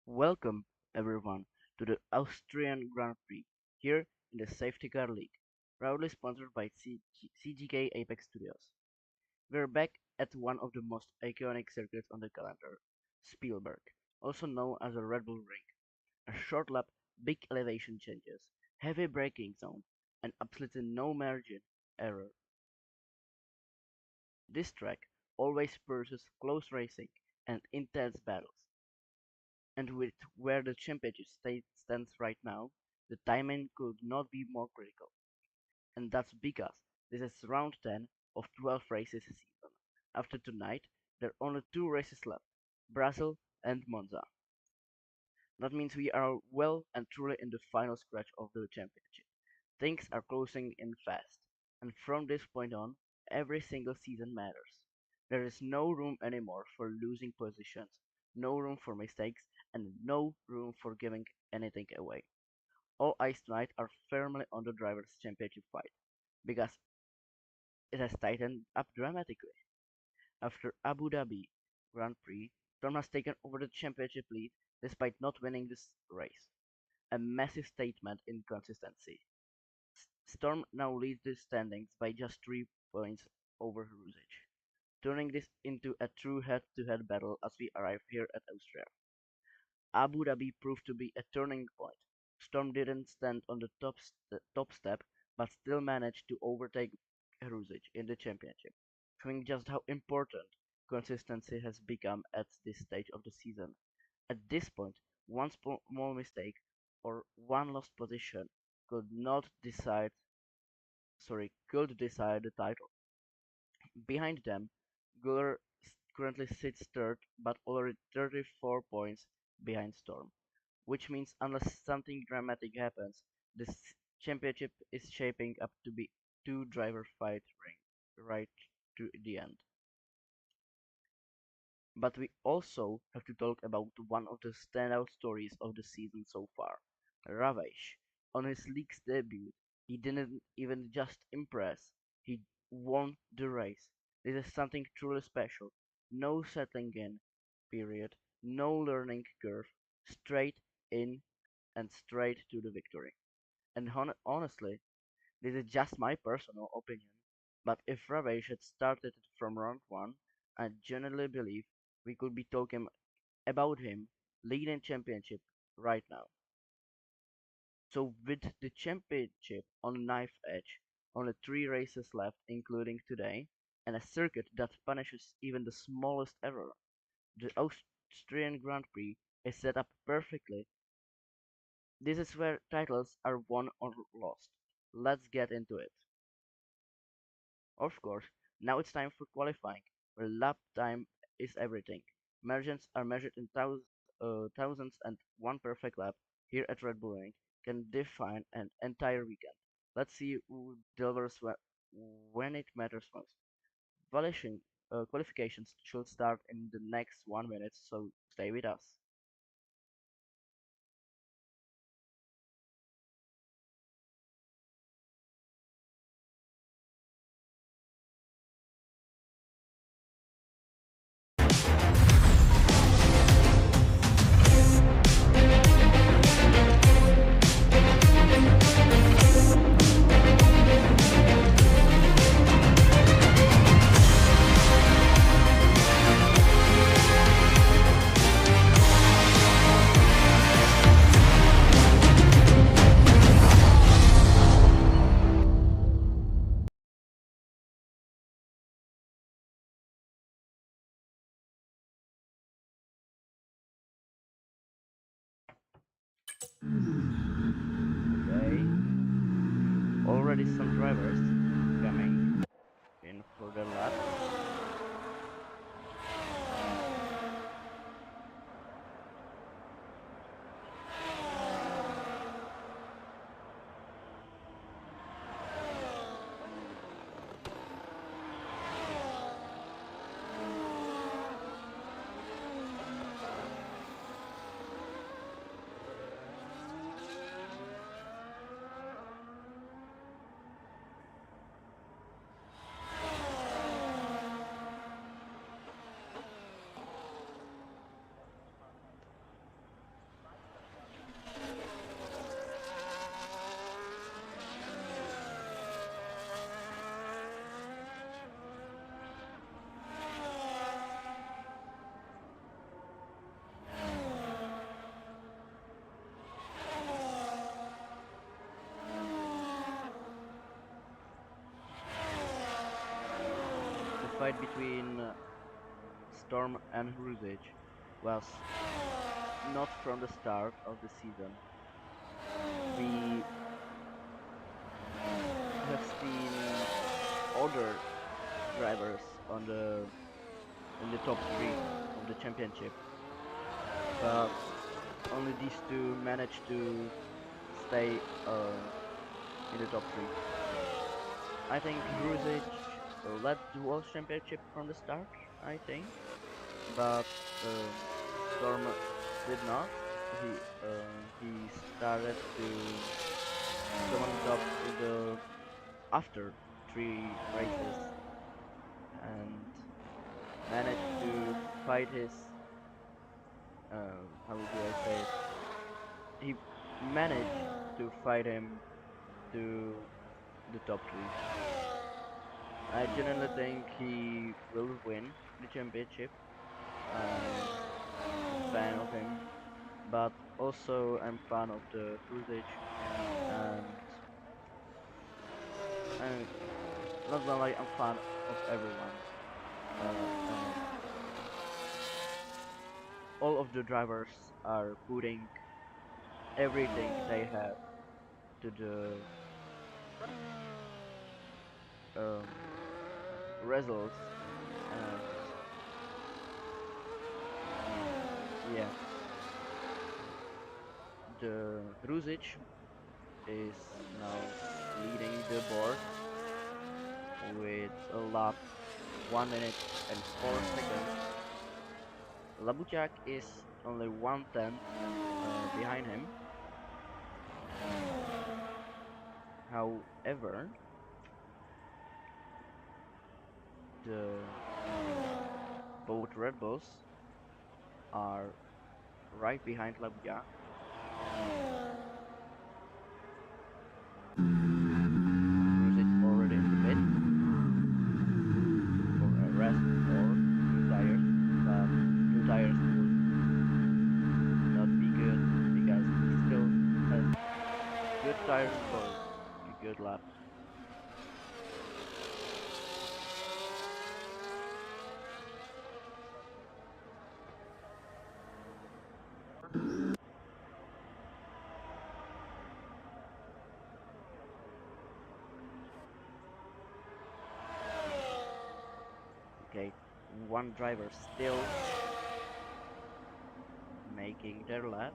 Welcome, everyone, to the Austrian Grand Prix here in the Safety Car League, proudly sponsored by CGK Apex Studios. We're back at one of the most iconic circuits on the calendar, Spielberg, also known as the Red Bull Ring. A short lap, big elevation changes, heavy braking zone, and absolutely no margin error. This track always pursues close racing and intense battles. And with where the championship stands right now, the timing could not be more critical. And that's because this is round 10 of 12 races a season. After tonight, there are only two races left, Brazil and Monza. That means we are well and truly in the final stretch of the championship. Things are closing in fast, and from this point on, every single season matters. There is no room anymore for losing positions, no room for mistakes, and no room for giving anything away. All eyes tonight are firmly on the Drivers' Championship fight, because it has tightened up dramatically. After Abu Dhabi Grand Prix, Storm has taken over the championship lead despite not winning this race, a massive statement in consistency. Storm now leads the standings by just 3 points over Rusic, turning this into a true head-to-head battle as we arrive here at Austria. Abu Dhabi proved to be a turning point. Storm didn't stand on the top step, but still managed to overtake Rusic in the championship, showing just how important consistency has become at this stage of the season. At this point, one small mistake or one lost position could not decide could decide the title. Behind them, Guller currently sits third, but already 34 points behind Storm, which means unless something dramatic happens, this championship is shaping up to be two driver fight ring right to the end. But we also have to talk about one of the standout stories of the season so far, Ravesh. On his league's debut, he didn't even just impress, he won the race. This is something truly special. No settling in period, no learning curve, straight in and straight to the victory. And honestly, this is just my personal opinion, but if Ravesh had started from round 1, I genuinely believe we could be talking about him leading championship right now. So with the championship on knife edge, only 3 races left including today, and a circuit that punishes even the smallest error, the Austrian Grand Prix is set up perfectly. This is where titles are won or lost. Let's get into it. Of course, now it's time for qualifying, where lap time is everything. Margins are measured in thousands, and one perfect lap here at Red Bull Ring can define an entire weekend. Let's see who delivers when it matters most. Qualifications should start in the next 1 minute, so stay with us. Okay, already some drivers coming in for the laps. fight between Storm and Rusage was not from the start of the season. We have seen other drivers in the top three of the championship, but only these two managed to stay in the top three. I think Rusage led the World Championship from the start, I think, but Storm did not. He started to come on top in the after three races and managed to fight his how do I say it? He managed to fight him to the top three. I genuinely think he will win the championship. I'm a fan of him, but also I'm fan of the Rusage and not gonna lie, I'm fan of everyone. And all of the drivers are putting everything they have to the um, results, and yeah, the Rusage is now leading the board with a lap 1 minute and 4 seconds. Labujak is only 1/10 behind him. However, the both Red Bulls are right behind Labujak. Rusage already in the mid for a rest or new tires, but new tires will not be good because he still has good tires for a good lap. Okay, one driver still making their lap.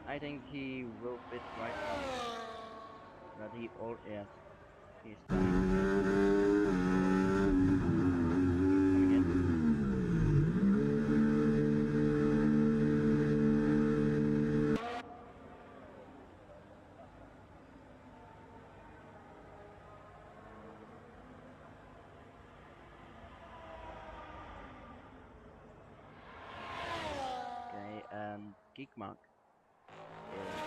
I think he will pit right now. But he all yes, he's trying. Coming in. Okay, and Geekmark is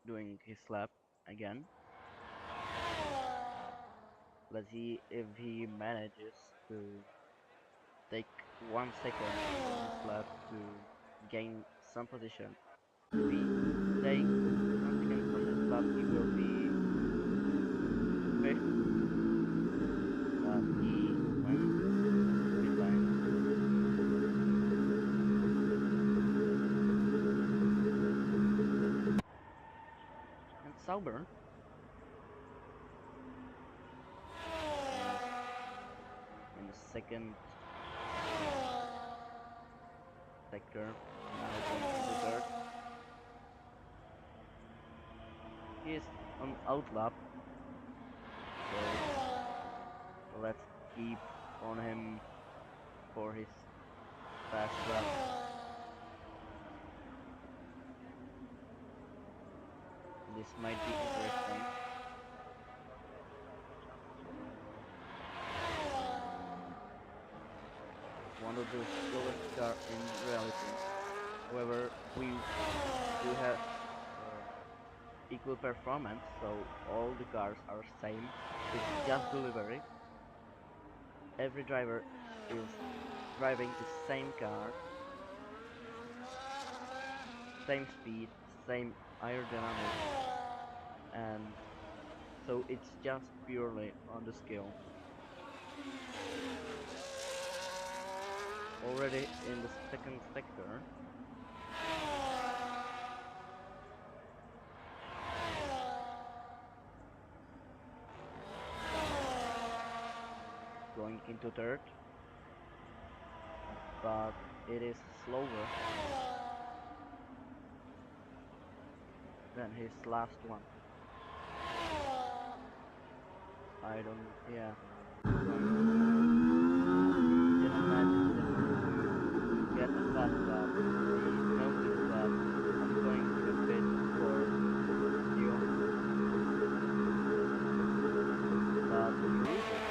doing his lap again. Let's see if he manages to take 1 second on his lap to gain some position. If he takes 1 second from his lap, he will be fifth. But he went to the pit line. And Sauber in the second sector, now going to the third. He is on outlap, so let's keep on him for his fast lap. This might be interesting. One of the slowest car in reality. However, we do have equal performance, so all the cars are same. It's just delivery. Every driver is driving the same car, same speed, same aerodynamics, and so it's just purely on the skill. Already in the second sector, going into third, but it is slower than his last one. I don't, yeah, he didn't manage to get a fast lap. He noticed that I'm going to pit for fuel, but he loses.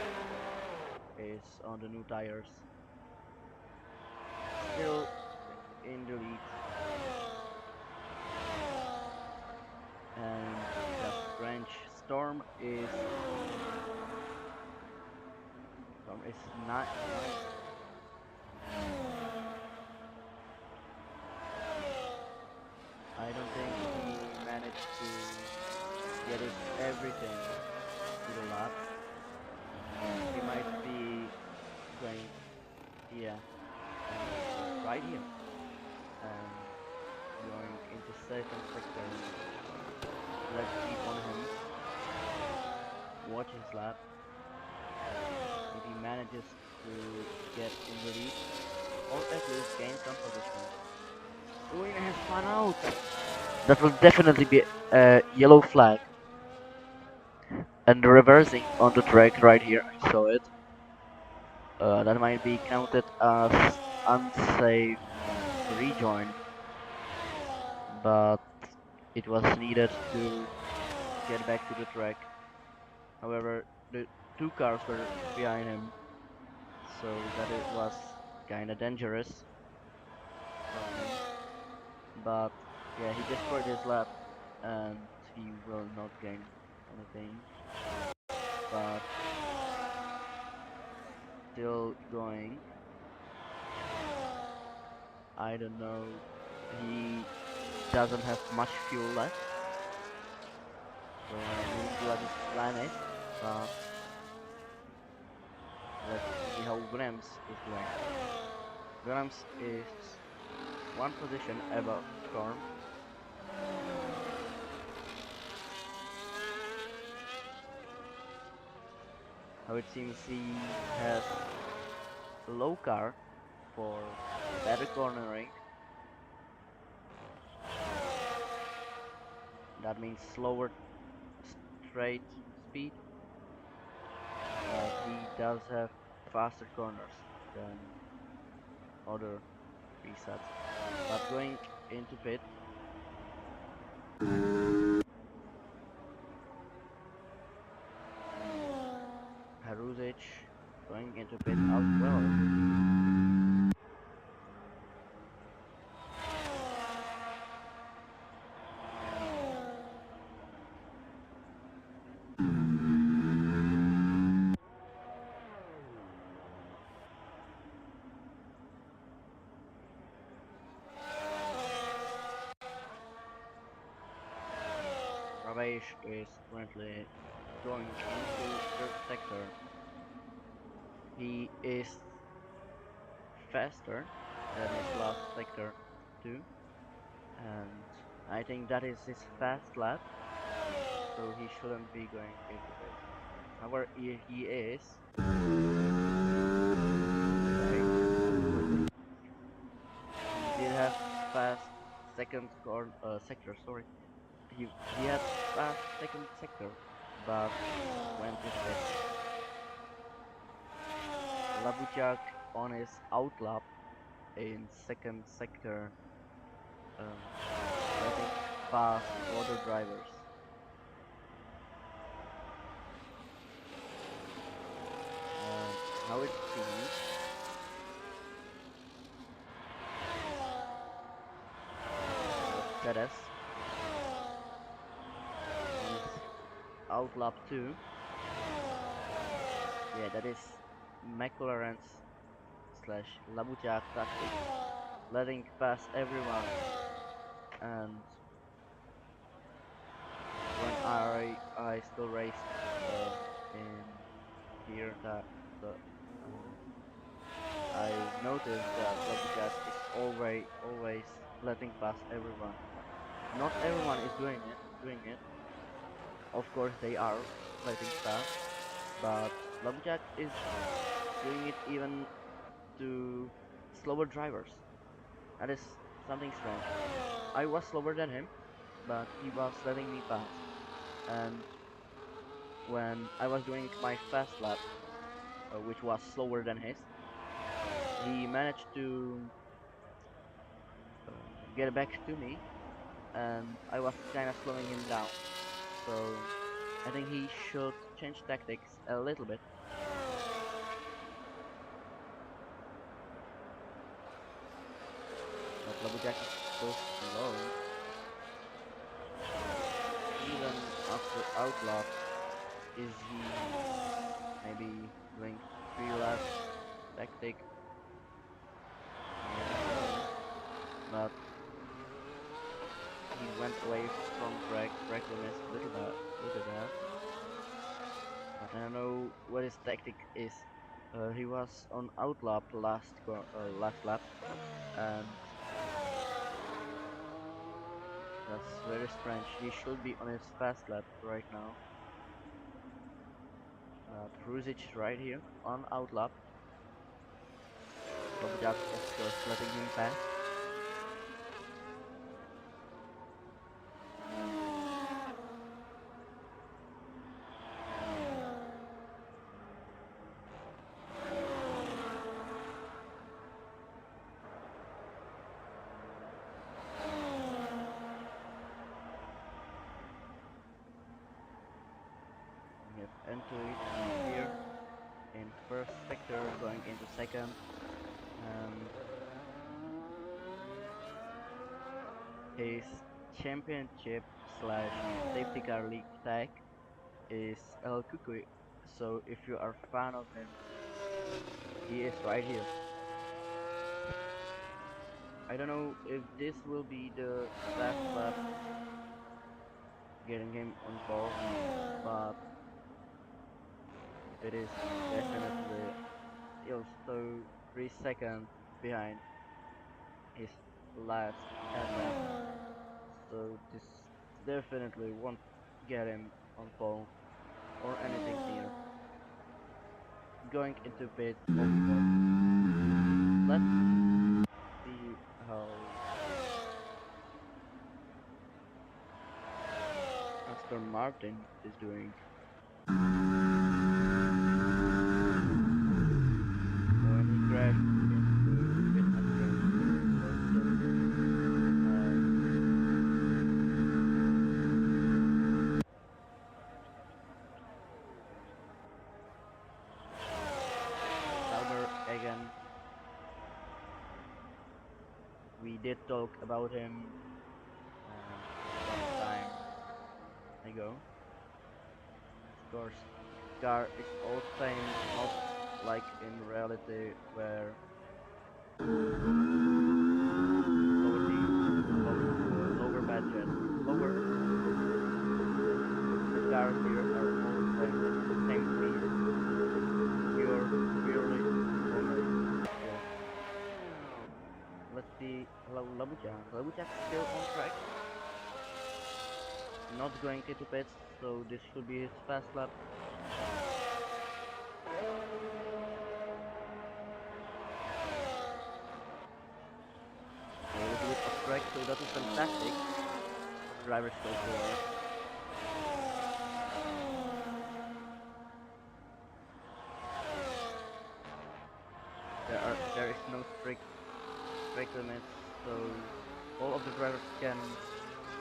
Is on the new tires, still in the lead, and the French Storm is not nice. I don't think he managed to get it everything to the lap. He might be going, yeah, right here, and going into second sector. Let's keep on him. Watch his lap. If he manages to get in the lead, or at least gain some position. Green has spun out. That will definitely be a yellow flag. And reversing on the track right here, I saw it. That might be counted as unsafe rejoin, but it was needed to get back to the track. However, the two cars were behind him, so that it was kinda dangerous from him. But yeah, he destroyed his lap and he will not gain anything. But still going. I don't know. He doesn't have much fuel left, so I need to let it plan it. But let's see how Williams is doing. Williams is one position above Storm. How it seems he has a low car for better cornering. That means slower straight speed, but he does have faster corners than other presets. But going into pit, Haruzic going into pit as well. Ravesh is currently going into third sector. He is faster than his last sector too, and I think that is his fast lap, so he shouldn't be going into pit. However, he is. Right. He did have fast sector. Sorry, he had fast second sector, but went to pit. Labuchak on his outlap in second sector, I think past other drivers. How it seems, Perez on his outlap 2. Yeah, that is McLaren's slash Labuchak tactic, letting pass everyone and when I still raced in here that the I noticed that Lumberjack is always letting pass everyone. Not everyone is doing it. Of course they are letting pass, but Lumberjack is doing it even to slower drivers. That is something strange. I was slower than him, but he was letting me pass. And when I was doing my fast lap, which was slower than his, he managed to uh, get back to me, and I was kind of slowing him down. So I think he should change tactics a little bit. But Lumberjack is so slow. Even after outlap, is he maybe doing 3 laps tactic? Maybe so. But he went away from brake limits a little bit. But I don't know what his tactic is. He was on outlap last lap, and that's very strange. He should be on his fast lap right now. But Ruzic right here on outlap. Lumberjack of course letting him pass. We have Entoid here in first sector going into second, and his championship slash safety car league tag is El Cucuy. So if you are a fan of him, he is right here. I don't know if this will be the fast lap getting him on pole, but it is definitely also 3 seconds behind his last headlap. So this definitely won't get him on pole or anything near. Going into pit, of course. Let's see how Aston Martin is doing. When he crashed into pit entrance, Sauber again. We did talk about him some time ago. Of course, car is all same, not like in reality where lower teams, lower budget, lower the cars here are all same speed. You're purely only yeah. Let's see Labuchak. Labuchak still on track, not going into pits, so this should be his fast lap. A little bit of track, so that is fantastic for the drivers so far. There is no strict track limits, so all of the drivers can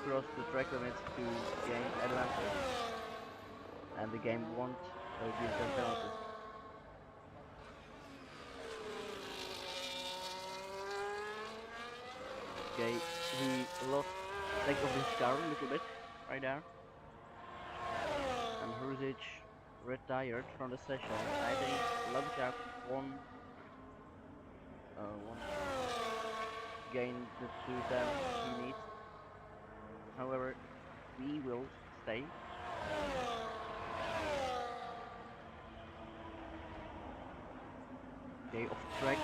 cross the track limits to gain advantage, and the game won't give them penalties. Okay, he lost leg of his car a little bit right there, and Hruzic retired from the session. I think Labjak won gain the 2 tenths he needs However, we will stay. Okay, off track.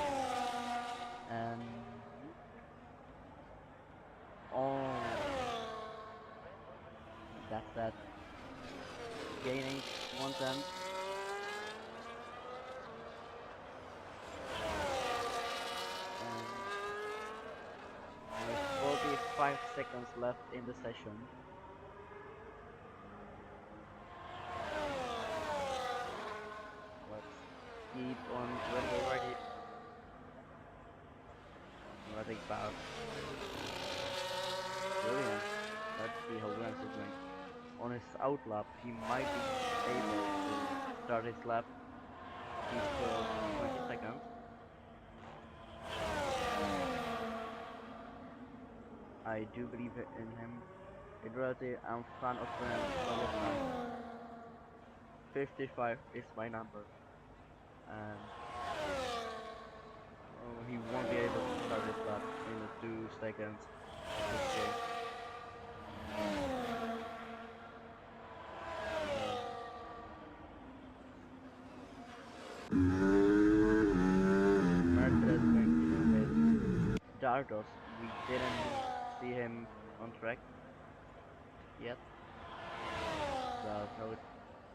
And oh, that's that. Gaining 110. And with 45 seconds left in the session. Let's keep on when we're ready. Letting power. Brilliant. Let's see how Lance is doing. On his out lap, he might be able to start his lap. He's still 20 seconds. I do believe in him. In reality, I'm fan of him all the time. 55 is my number. And oh, he won't be able to start his lap in 2 seconds. Okay. Mercedes going to with Dardos. We didn't see him on track yet. But how it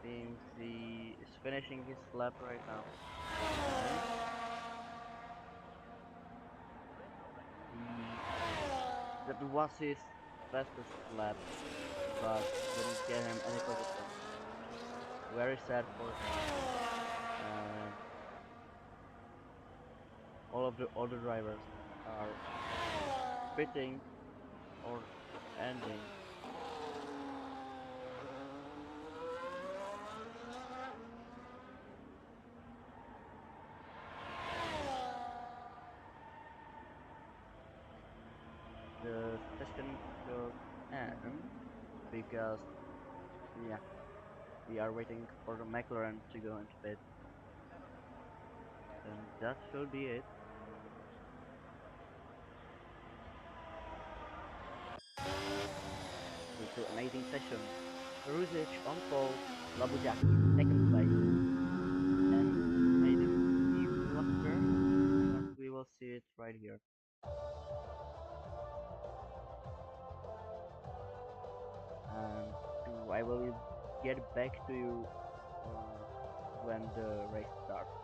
seems he is finishing his lap right now. That was his fastest lap, but didn't get him any position. Very sad for him. All of the other drivers are pitting or ending. The session should end because yeah, we are waiting for the McLaren to go into pit. And that should be it. It's an amazing session. Ruzic on pole, Labujaki in second place, and I don't see Luster, but we will see it right here. And I will get back to you when the race starts.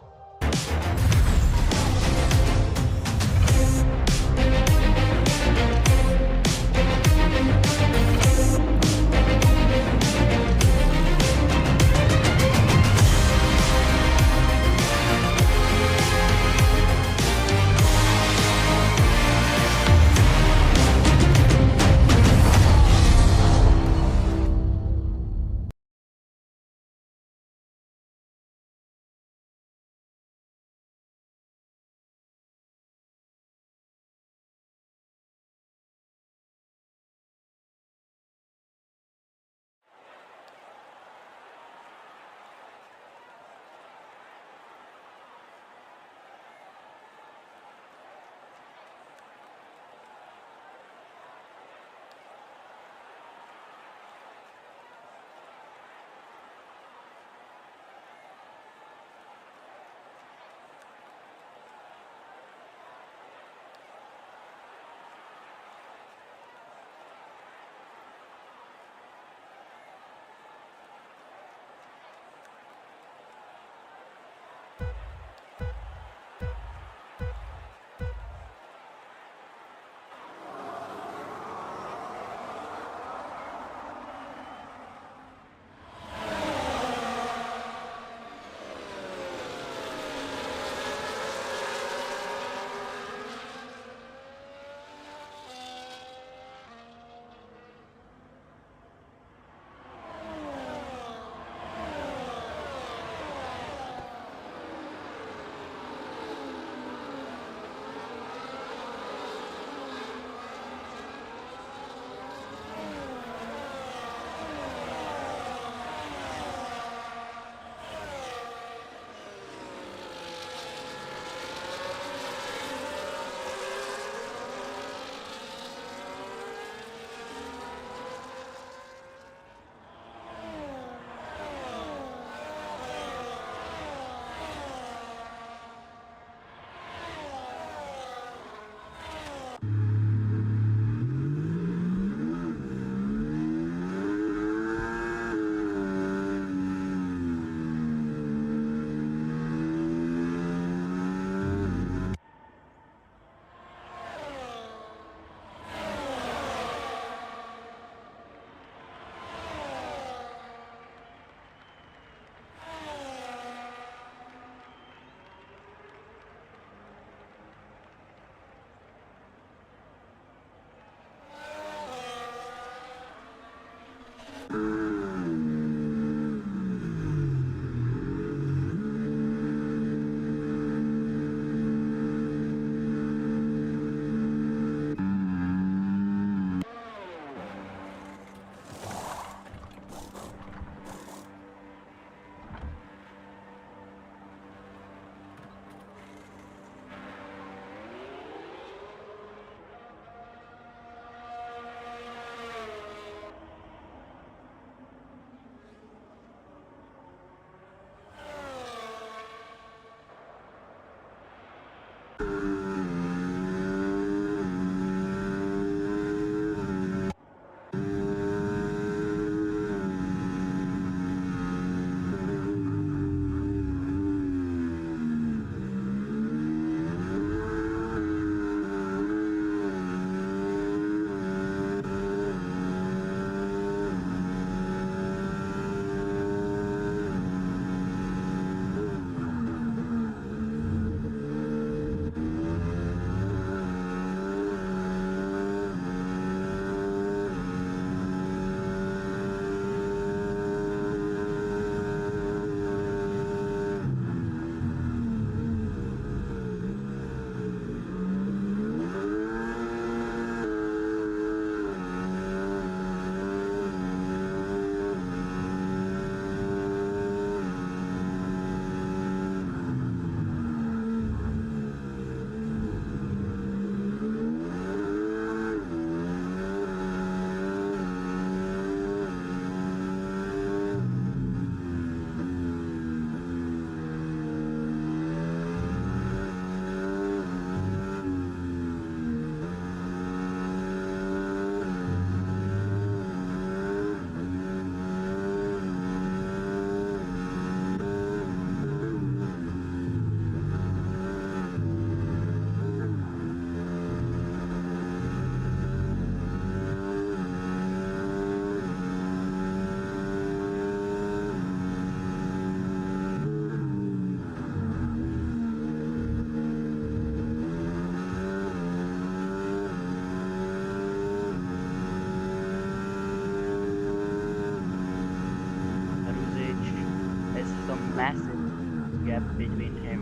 gap between him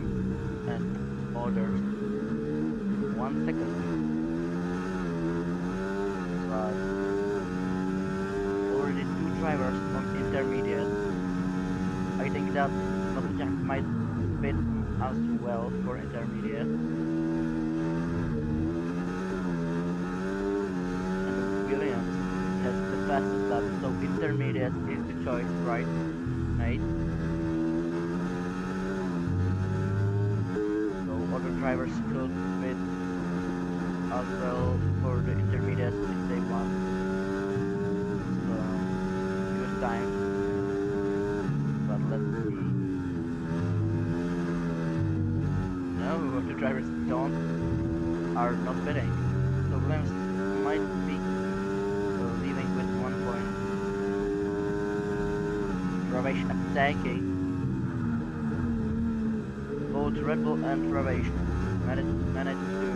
and others 1 second, but already two drivers on intermediate. I think that Labujak might fit as well for intermediate, and Williams has the fastest lap, so intermediate is the choice, right, Nate? So other drivers could fit as well for the intermediate if they want some good time, but let's see. No, the drivers are not fitting, so Williams might be leaving with 1 point. Ravesh attacking. Both Red Bull and Ravesh managed to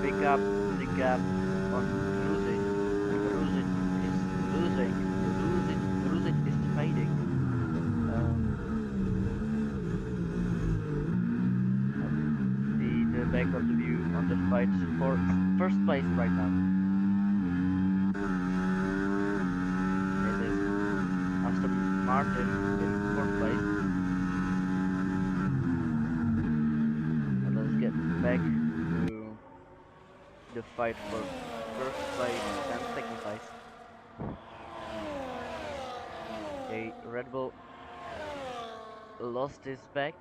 pick up the gap on Ruzic. Ruzic is losing. Ruzic is fading. See the back of the view on the fight for first place right now. It is Aston Martin in fourth place. And let's get back to the fight for first place and second place. Okay, Red Bull lost his back,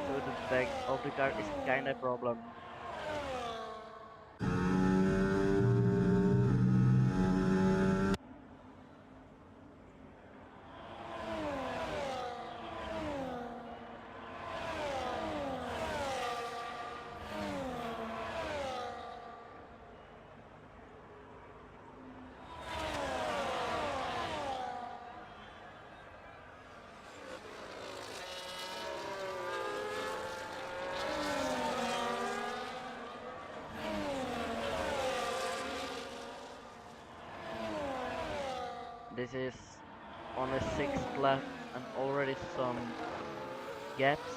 so the back of the car is kinda problem. This is on a sixth lap and already some gaps.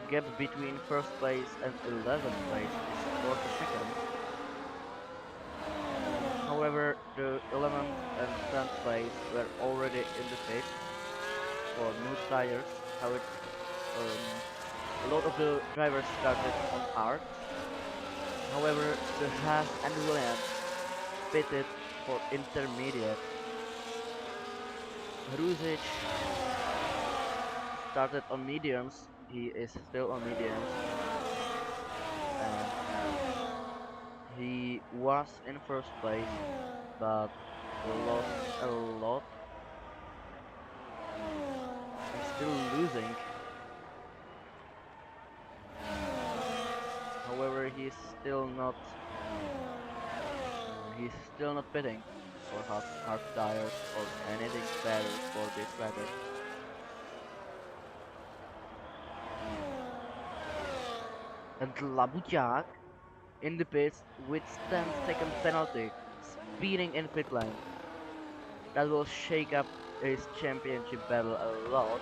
Gap between first place and 11th place is 40 seconds. However, the 11th and 10th place were already in the pit for new tires. How it, a lot of the drivers started on hard. However, the Haas and Williams pitted for intermediate. Ruzic started on mediums. He is still on mediums, and he was in first place, but lost a lot. He's still losing. However, he's still not bidding for hard tires or anything better for this weather. And Labujak in the pits with 10-second penalty, speeding in pit lane. That will shake up his championship battle a lot,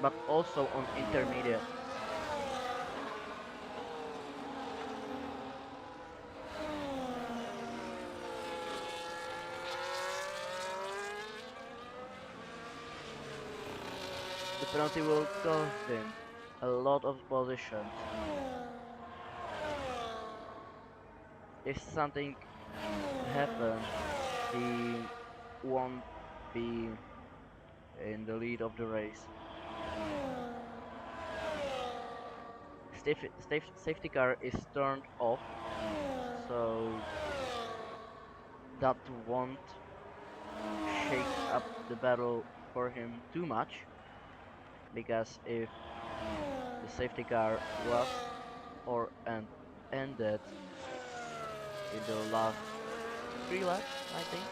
but also on intermediate. The penalty will cost him a lot of positions. If something happens, he won't be in the lead of the race. Safety car is turned off, so that won't shake up the battle for him too much, because if the safety car was or ended in the last 3 laps, I think,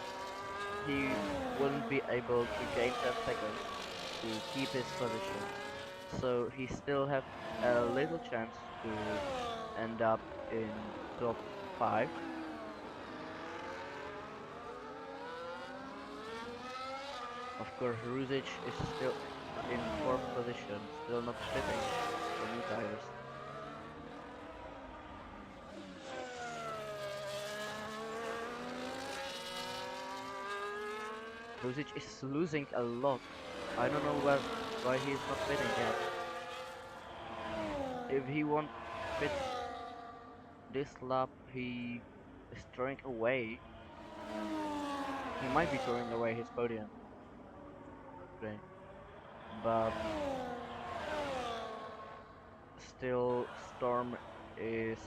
he wouldn't be able to gain 10 seconds to keep his position. So he still have a little chance to end up in top 5. Of course, Ruzic is still in fourth position, still not fitting the new tires. Ruzic is losing a lot. I don't know why he is not fitting yet. If he won't fit this lap, he is throwing away. He might be throwing away his podium today, but still is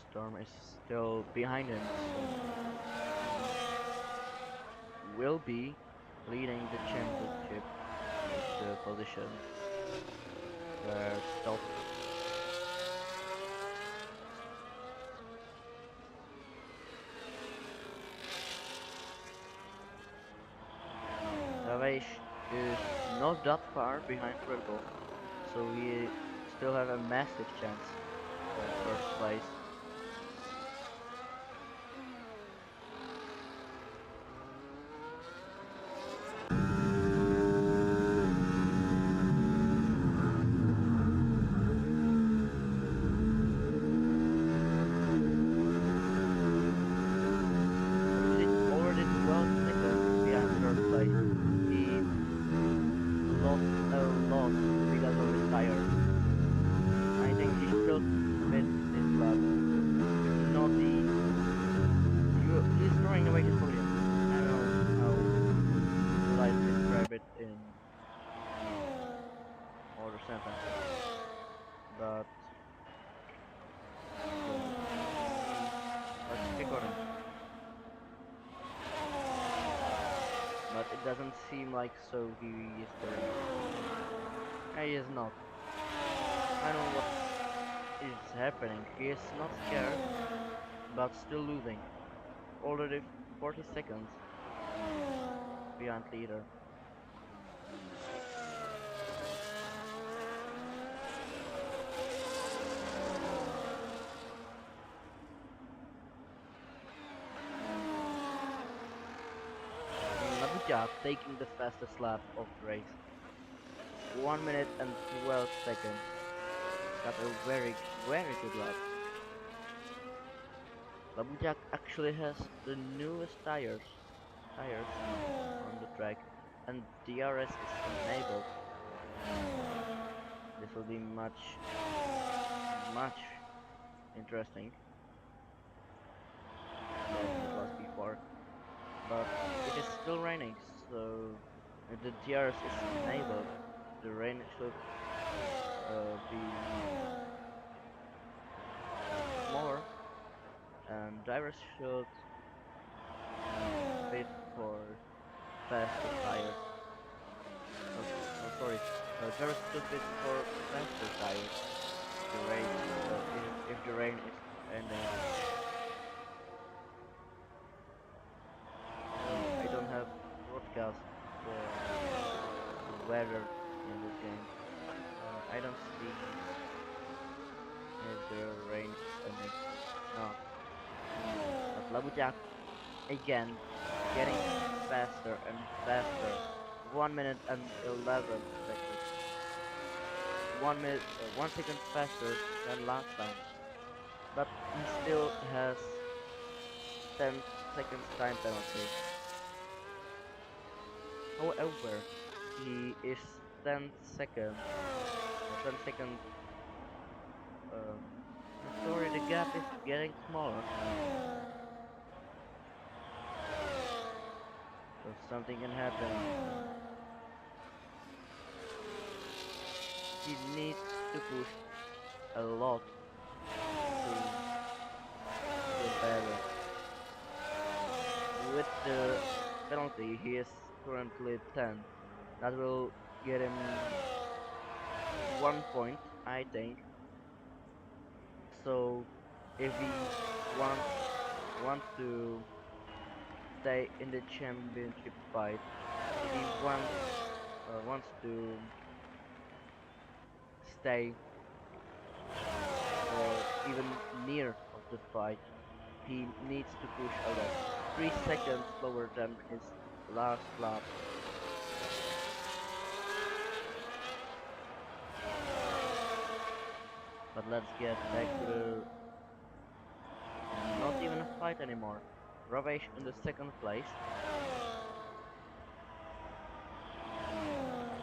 Storm is still behind him, so he will be leading the championship with the position where Stop Savage is not that far behind Red Bull, so he still have a massive chance for first place. He's already 12 seconds behind third place. He lost a lot because of his tires. I think he should fit this lap. If not, he's throwing away his podium. I don't know how should I describe it in other sentences, but let's check on him. But it doesn't seem like so he is doing. He is not. I don't know what is happening. He is not scared, but still losing. Already 40 seconds behind leader. Nabuja taking the fastest lap of the race. 1 minute and 12 seconds. Got a very good lap. Labujak actually has the newest tires on the track, and DRS is enabled. This will be much interesting than it was before. But it is still raining, so if the DRS is enabled, the rain should be smaller, and drivers should fit for faster tires. Oh, sorry, drivers should fit for faster tires. The rain, if the rain is ending. I don't have broadcast for the weather in this game. I don't see if the rain is ending. No. But Labujak again getting faster and faster. 1 minute and 11 seconds. 1 second faster than last time. But he still has 10 seconds time penalty. However, he is 10 seconds, 10 seconds, um, sorry, the gap is getting smaller. So something can happen. He needs to push a lot to get better. With the penalty, he is currently 10. That will get him 1 point, I think. So if he wants to stay in the championship fight, if he wants to stay or even near of the fight, he needs to push a lot. 3 seconds slower than his last lap. But let's get back to the not even a fight anymore. Ravesh in the second place,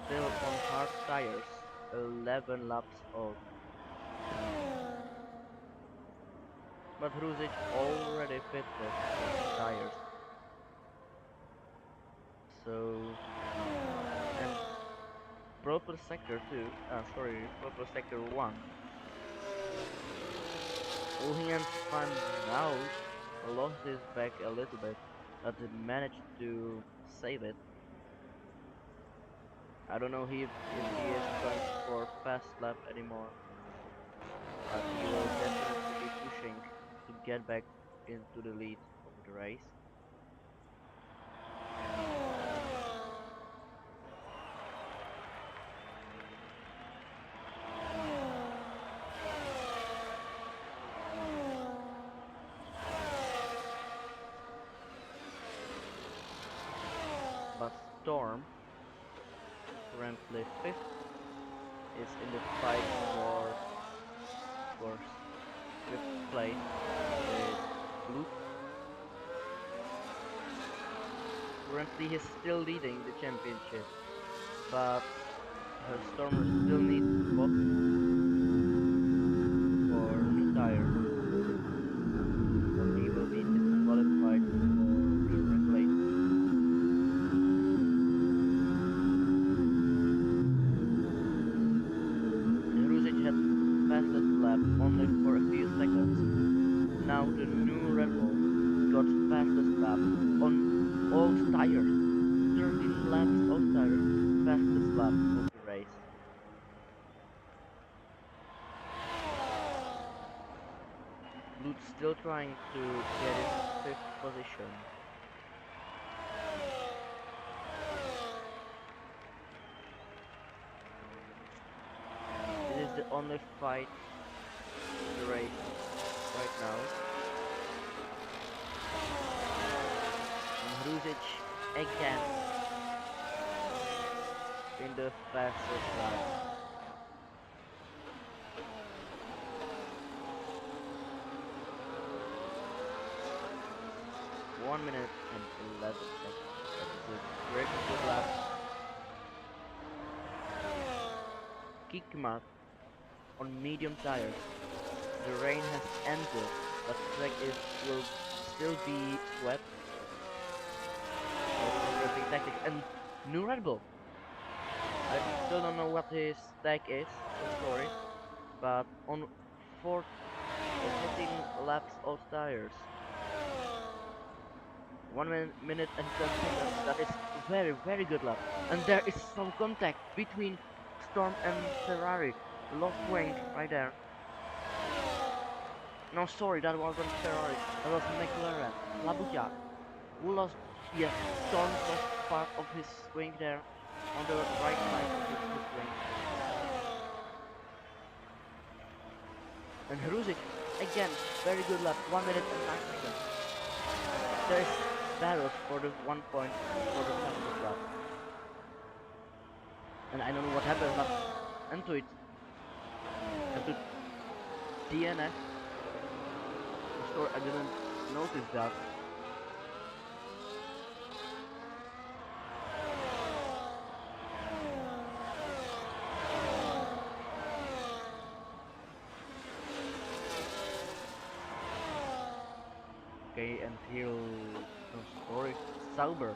still on hard tires, 11 laps old. But Hruzic already fitted his tires. So, and purple sector 2, purple sector 1. Ulhian spun out, lost his back a little bit, but managed to save it. I don't know if he is going for fast lap anymore, but he will definitely be pushing to get back into the lead of the race. But Storm, currently 5th, is in the fight for 5th place with Blue. Currently he's still leading the championship, but Storm still needs to focus for new tires, or he will be disqualified for the regulation. And Hruzic had fastest lap only for a few seconds. Now the new Red Bull got fastest lap on old tires. 13 laps old tires, fastest lap of the race. Bluth still trying to get his 5th position. This is the only fight in the race right now. And Hruzic again in the fastest lap. 1 minute and 11 seconds. That is a great good lap. Kick mark on medium tires. The rain has ended, but track will still be wet. Interesting tactics and new Red Bull. I still don't know what his tag is. So sorry, but on 14 laps of tires. 1 minute and 10 seconds. That is very good lap. And there is some contact between Storm and Ferrari. Lost wing right there. No, sorry, that wasn't Ferrari. That was McLaren. Labujak. Who lost? Yes, Storm lost part of his wing there on the right side of his wing. And Hruzic again, very good lap. 1 minute and 9 seconds. There is battles for the 1 point for the fastest lap. And I don't know what happened, but into it. And to DNF. Sorry, I didn't notice that. Okay, and sorry, Sauber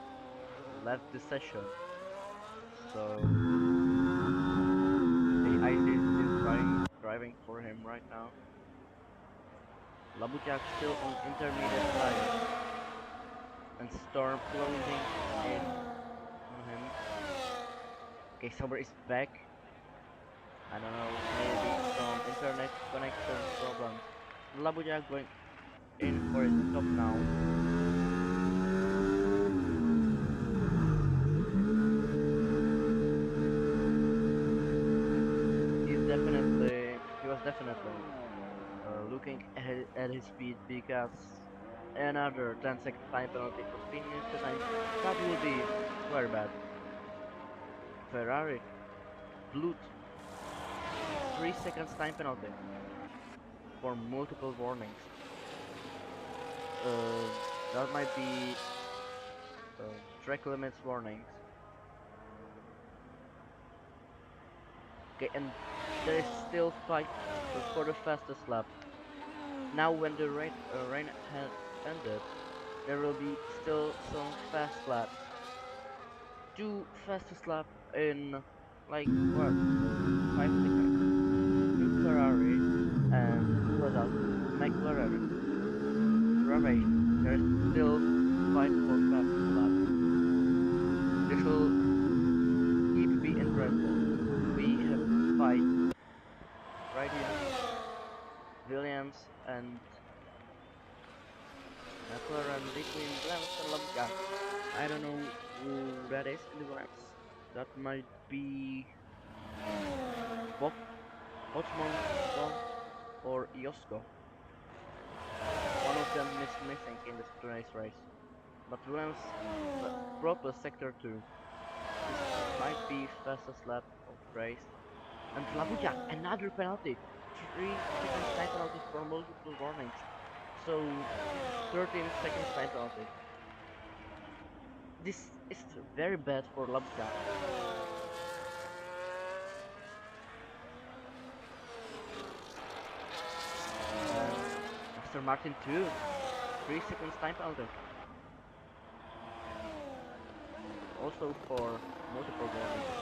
left the session. So the ID is driving for him right now. Labujak still on intermediate tires. And Storm closing in on him. Okay, Sauber is back. I don't know, maybe some internet connection problems. Labujak going in for his stop now. He was definitely looking at his speed because another 10-second time penalty for spinning into time. That will be very bad. Ferrari, Blut, 3 seconds time penalty for multiple warnings. That might be track limits warnings. Okay, and there is still fight for the fastest lap. Now, when the rain has ended, there will be still some fast laps. Two fastest lap in like what 5 seconds. Two Ferrari and who was out? McLaren. Rubbish. There is still fight for fastest lap. This will keep be interesting. We have fight right here. Williams and McLaren between Williams and Lamka. I don't know who that is in the Williams. That might be Bob Otmon or Yosko. One of them is missing in this today's race. But Williams proper sector 2. This might be fastest lap of the race. And Labuja, another penalty. 3 seconds time penalty for multiple warnings. So 13 seconds time penalty. This is very bad for Labuja. And Aston Martin too. 3 seconds time penalty. Also for multiple warnings.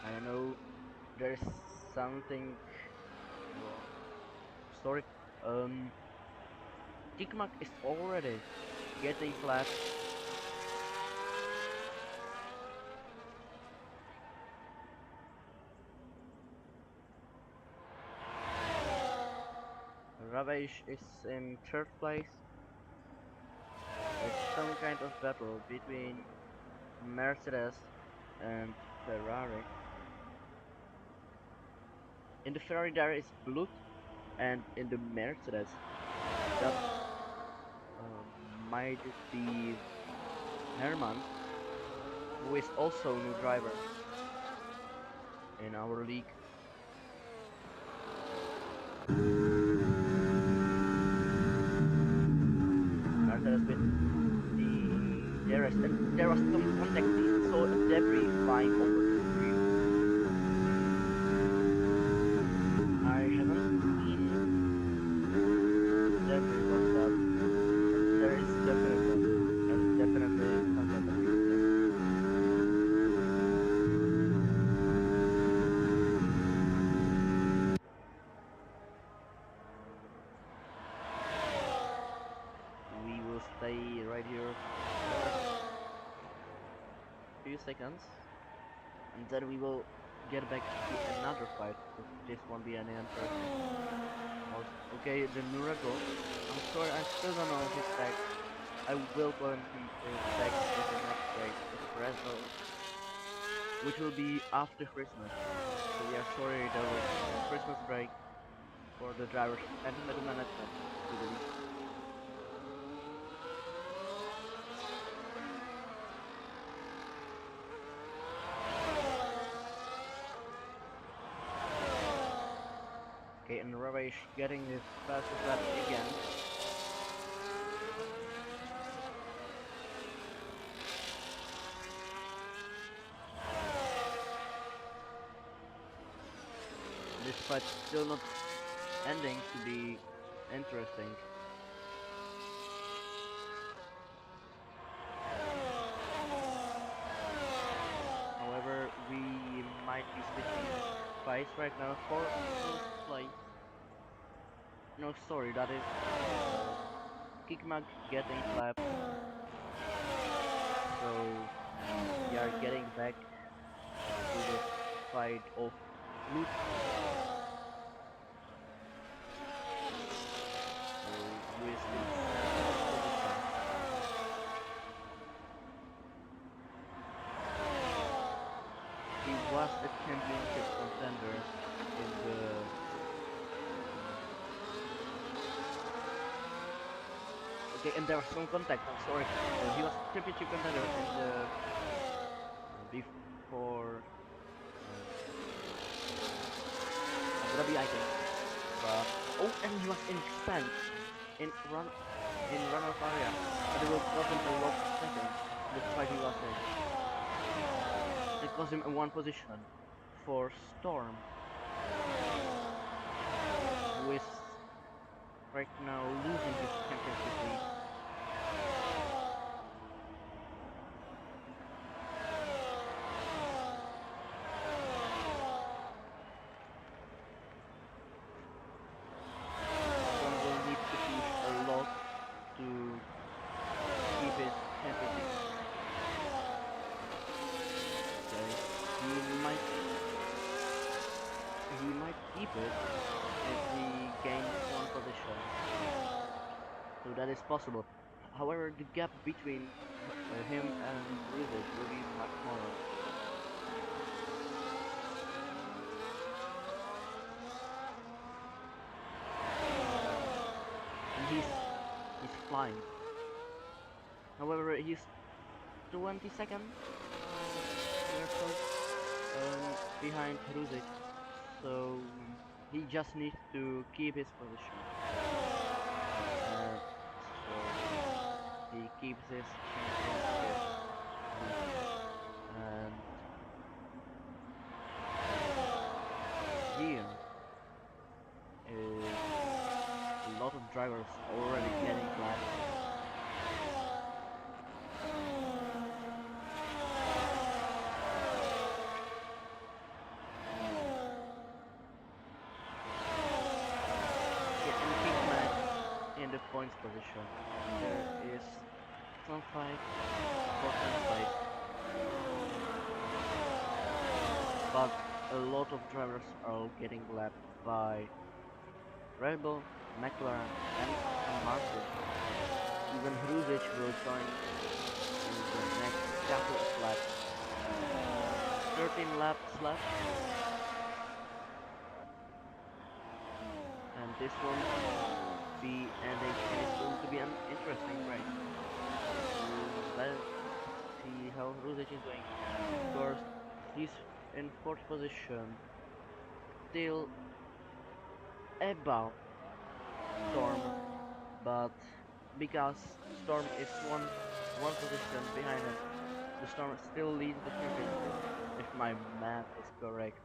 I know there's something wrong. Sorry. Tikmak is already getting flat. Ravesh is in third place. There's some kind of battle between Mercedes and Ferrari. In the Ferrari there is Blut, and in the Mercedes that might be Herman, who is also new driver in our league. Mercedes with the DRS, and there was some contact. We saw a debris flying over the screen. I haven't seen debris or that, but there is definitely contact between them. We will stay right here for a few seconds, and then we will get back to another fight, because this won't be any interesting. Okay, the Nurago. I'm sorry, I still don't know his back. I will put him back in the next race, the Brazil, which will be after Christmas. So we are sorry there was a Christmas break for the drivers and the management to the league. Okay, and Ravesh getting his fastest lap again. This fight still not ending to be interesting. However, we might be switching fights right now for first place. No, sorry, that is Kikmak getting clapped. So we are getting back to the fight of Loot. So is in fourth position. He was a championship contender in the okay, and there was some contact. I'm sorry. He was championship contender in the before Abu Dhabi, I think. But oh, and he was in stand in runoff area, but it will cost him a lot of seconds. That's why he was in. It cost him a one position for Storm, who is right now losing his championship lead. Storm will need to push a lot to keep his championship. Okay, he might keep it if he gains one position. So that is possible. However, the gap between him and Ruzic will be much smaller. And he's flying. However, he's 20 seconds or so behind Ruzic, so he just needs to keep his position. So he keeps his championship and here is a lot of drivers already getting flat. In the points position, there is some fight for 10th place, but a lot of drivers are getting lapped by Red Bull, McLaren, and Martin. Even Hruzic will join in the next couple of laps. 13 laps left, and this won't be ending, and it's going to be an interesting race. Let's see how Hruzic is doing. Of course, he's in fourth position, still above Storm, but because Storm is one position behind him, the Storm still leads the championship, if my math is correct.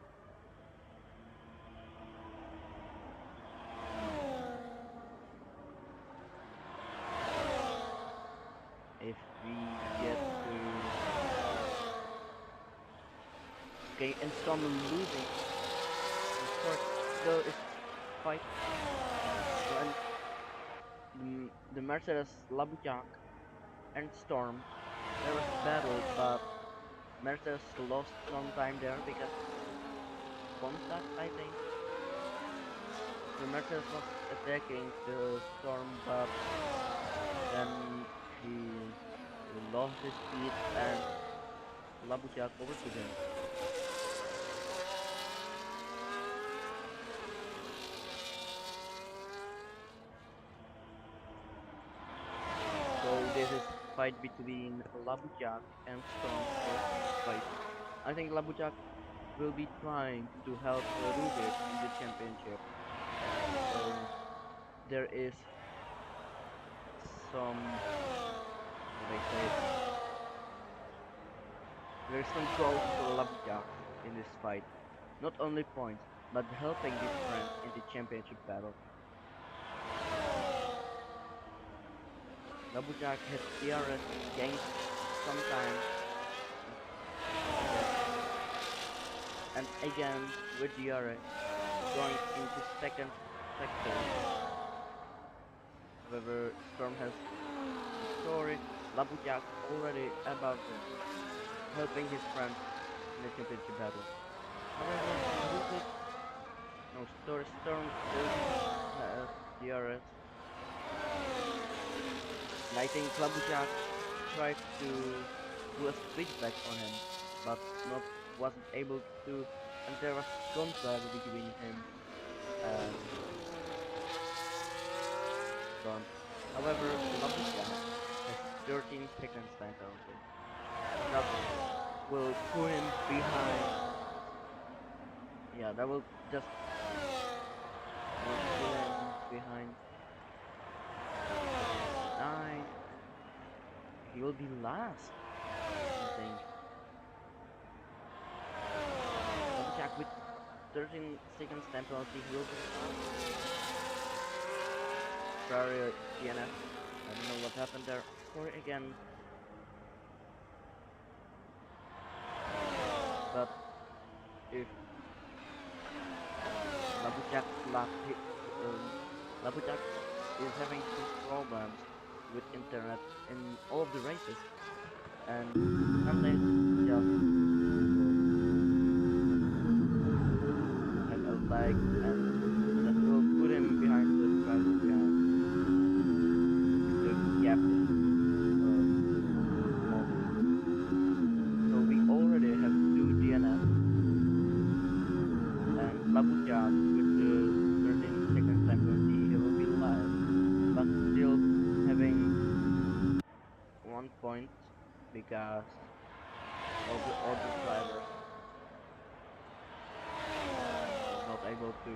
If we get to okay, and Storm losing, of course, still is fight. And the Mercedes Labujak and Storm, there was a battle, but Mercedes lost some time there because contact, I think. The Mercedes was attacking the Storm, but then he lost his speed and Labujak overtook him. So this is fight between Labujak and Storm for fight. I think Labujak will be trying to help Ruzic in the championship. So there is some, how do I say it? There is some goal for Labujak in this fight. Not only points, but helping his friend in the championship battle. Labujak has DRS gained some time. And again with DRS going into second sector. However, Storm has story Labujak already above him, helping his friend in the championship battle. However, no, Storm still has DRS. And I think Klabuchak tried to do a switchback on him, but not wasn't able to, and there was contact between him and Storm. However, Klabuchak has 13 seconds time penalty. That will put him behind. Yeah, that will just will put him behind 9. He will be last, I think. Klabuchak with 13 seconds time penalty, he will be last. Sorry, DNF. I don't know what happened there. Sorry again. But if Labuchak's luck, Labuchak is having some problems with internet in all of the races, and sometimes just have a lag, and that will put him behind the driver behind if the gap is small. So we already have 2 DNF, and Labuchak with the 13 seconds time penalty, he will be last, but still having 1 point because all the other drivers was not able to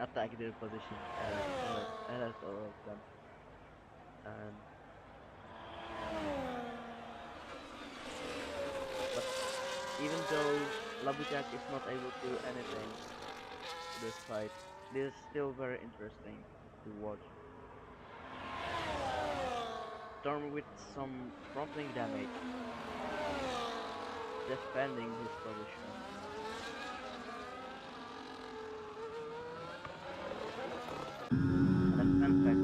attack their position as all of them. And but even though Labuchak is not able to do anything to this fight, it is still very interesting to watch. Storm with some front wing damage, defending his position. And a fun fact,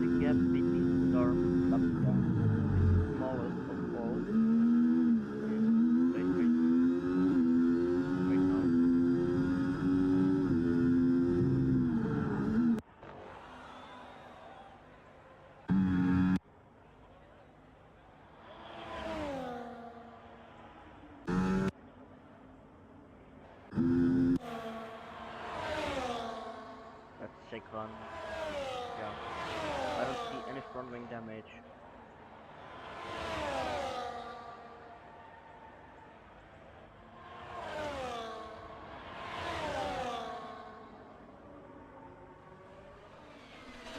the gap between Storm and Labuchak is the smallest of all in race racing right now. Let's check on. Yeah, I don't see any front wing damage.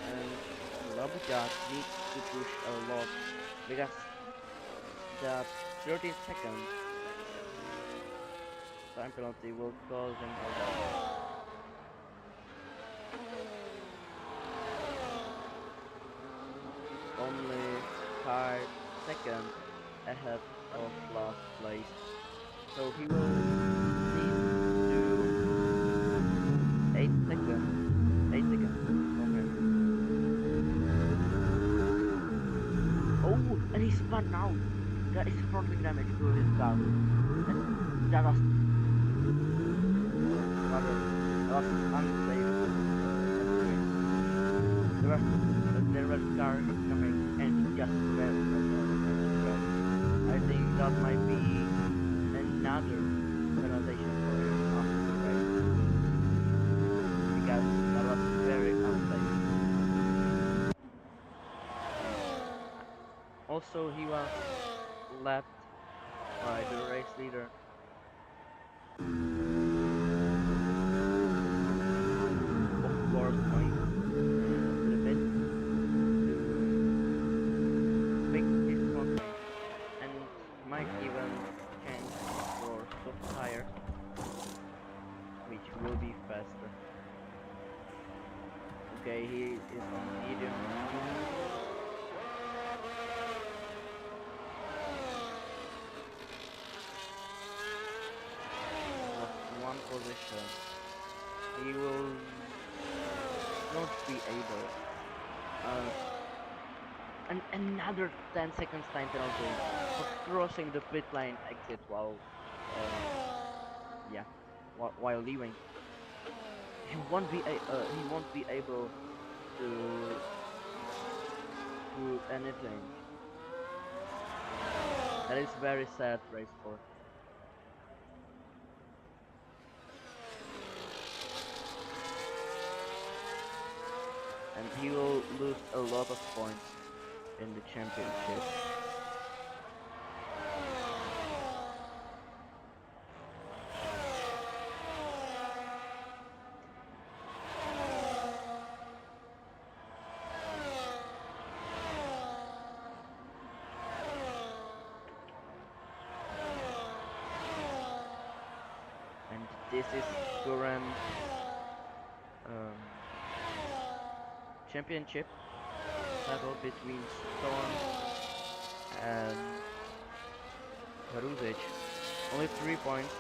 And Labuchak needs to push a lot because that 30 seconds time penalty will cause him a lot. He's only 5 seconds ahead of last place, so he will need to 8 seconds, 8 seconds from him. Oh, and he spun out. That is front wing damage to his car. And that was rather that was unsafe. There was cars coming and he just crashed. I think that might be another penalization for him after the race because that was very unsafe. Also, he was lapped by the race leader. Of course, going to the pit to fix his front wing and might even change for soft tires, which will be faster. Okay, he is on medium. Lost 1 position. He will not be able. And another 10 seconds time penalty for crossing the pit lane exit while, yeah, while leaving. He won't be able to through anything. That is very sad race for him. And he will lose a lot of points in the championship. And this is current um, championship battle between Storm and Haruzic. Only 3 points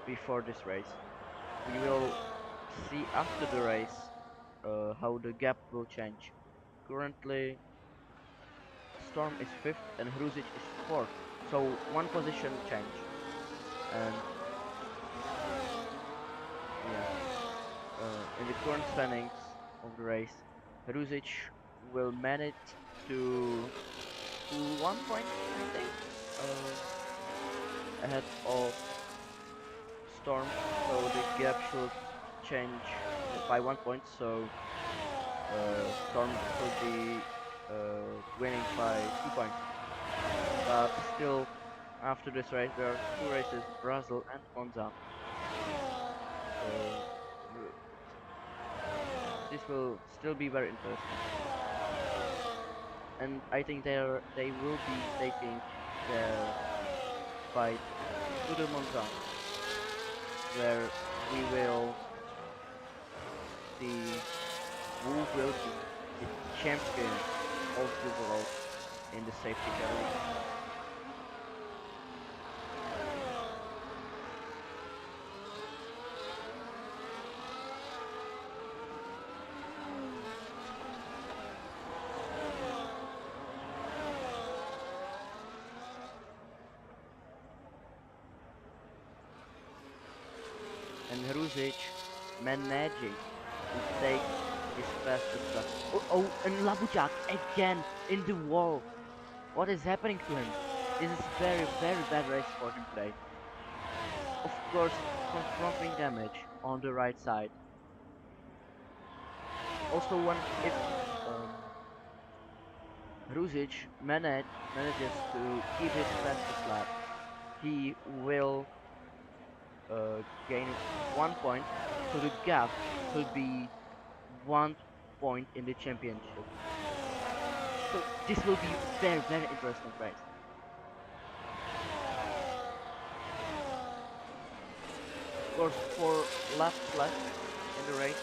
before this race. We will see after the race how the gap will change. Currently, Storm is 5th and Haruzic is 4th, so one position change. And yeah, in the current standings of the race, Haruzic will manage to pull 1 point, I think, ahead of Storm, so the gap should change by 1 point, so Storm should be winning by 2 points. But still, after this race, there are 2 races, Brazil and Monza. So this will still be very interesting. And I think they will be taking their fight to the Monza, where we will see who will be the champion of the world in the safety category. And Hruzic managing to take his fastest lap. Oh, and Labujak again in the wall. What is happening to him? This is very, very bad race for him today. Of course, confronting damage on the right side. Also, if Hruzic manages to keep his fastest lap, he will gain 1 point, so the gap could be 1 point in the championship. So this will be very, very interesting race. Of course, 4 laps left in the race.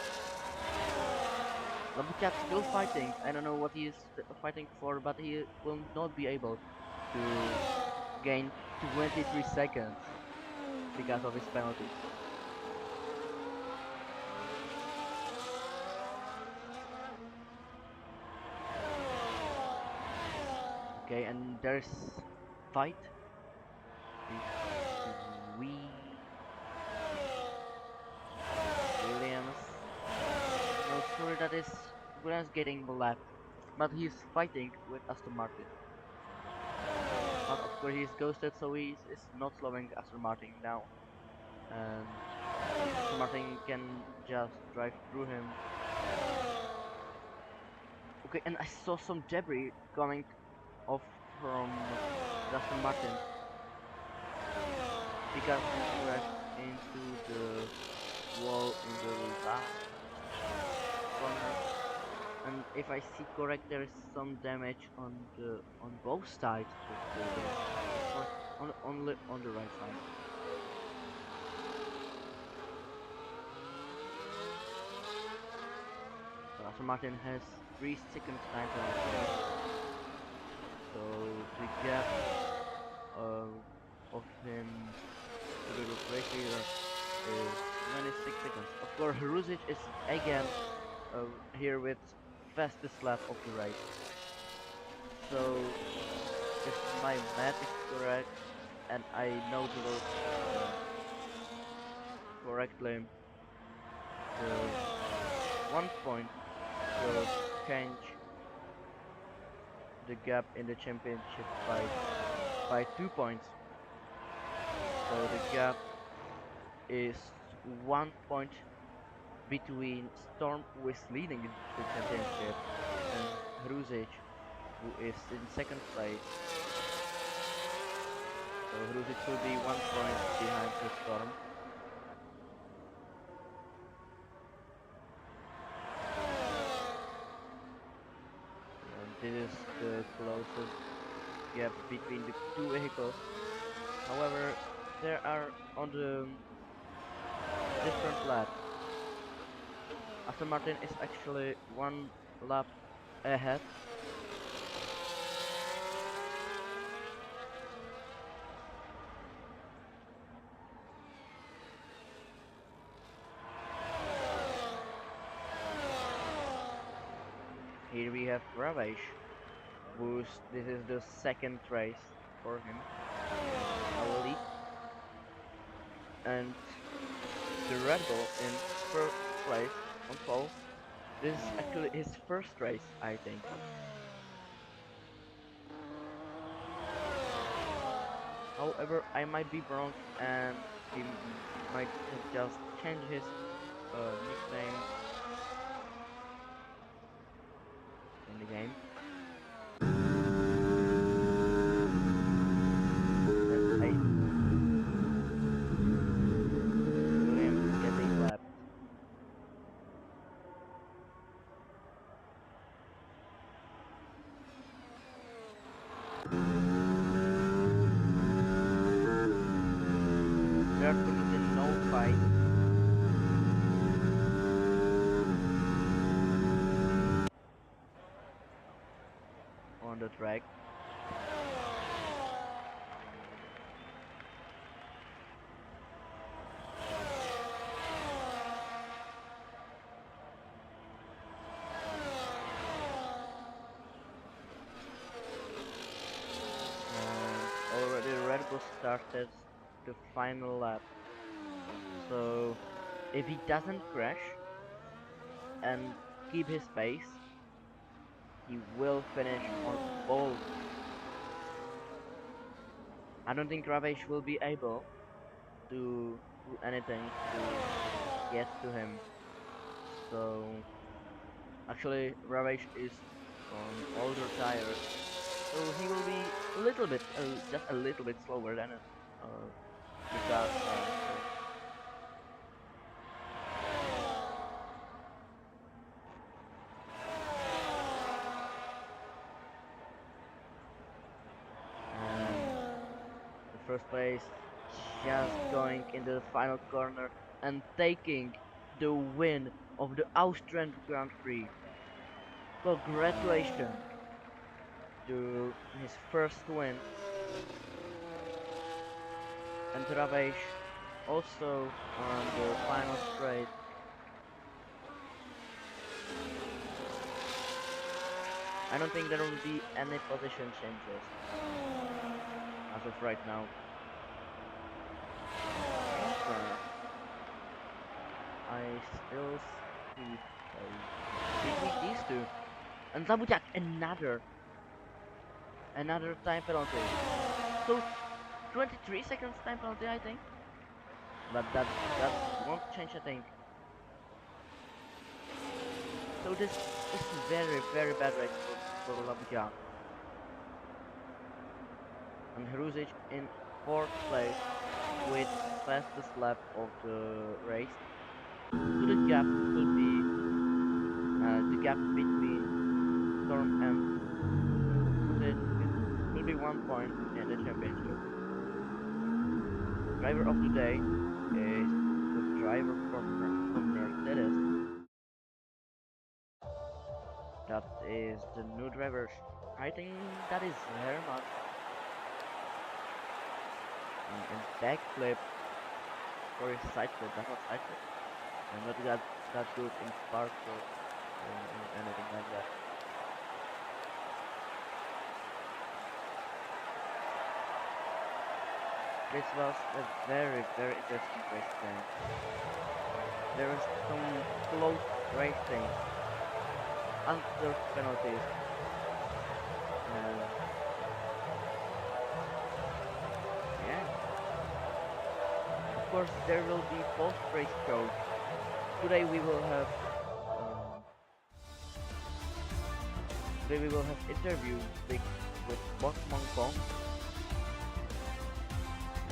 Lambucat's still fighting. I don't know what he is fighting for, but he will not be able to gain 23 seconds because of his penalties. Okay, and there's fight between Williams. No, sorry, that is Williams getting left, but he's fighting with Aston Martin. But of course he's ghosted, so he is not slowing Aston Martin down, and Aston Martin can just drive through him. Okay, and I saw some debris coming off from Aston Martin because he crashed into the wall in the last corner. And if I see correct, there is some damage on both sides of the wall, only on the right side. So Aston Martin has 3 seconds time penalty, so the gap of him to the race leader is 26 seconds. Of course, Hruzic is again here with fastest lap of the race. So if my math is correct and I know the road correctly, the 1 point will change the gap in the championship by 2 points. So the gap is 1 point between Storm, who is leading the championship, and Hruzic, who is in second place. So Hruzic will be 1 point behind the Storm. And this is the closest gap between the two vehicles. However, there are on the different laps. Aston Martin is actually one lap ahead. Here we have Ravage, this is the second race for him, already, and the Red Bull in first place on pole. This is actually his first race, I think. However, I might be wrong, and he might just change his nickname in the game. And I feel him getting lapped. There are no fight. On the track. And already Red Bull started the final lap. So if he doesn't crash and keep his pace, he will finish on pole. I don't think Ravage will be able to do anything to get to him. So actually Ravage is on older tires, so he will be a little bit, just a little bit slower than the car. The first place, just going in the final corner and taking the win of the Austrian Grand Prix. Congratulations to his first win. And Ravage also on the final straight. I don't think there will be any position changes as of right now. I still see between these two. And Zabutek, another time penalty. So 23 seconds time penalty, I think. But that won't change a thing. So this is very bad race for Labuja. And Hruzic in fourth place with fastest lap of the race. So the gap will be the gap between Storm and Hruzic will be 1 point in the championship. Driver of the day is the driver from Mercedes. That is the new driver. I think that is Herman. And backflip for his side flip, that was side flip. And not that good in spark or anything like that. This was a very interesting race game. There is some close racing under penalties. course, there will be post-race shows. Today we will have um, interviews with Boss Kong,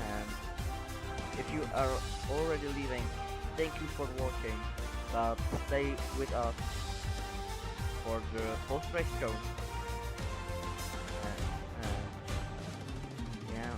and if you are already leaving, thank you for watching, but stay with us for the post-race show. Yeah.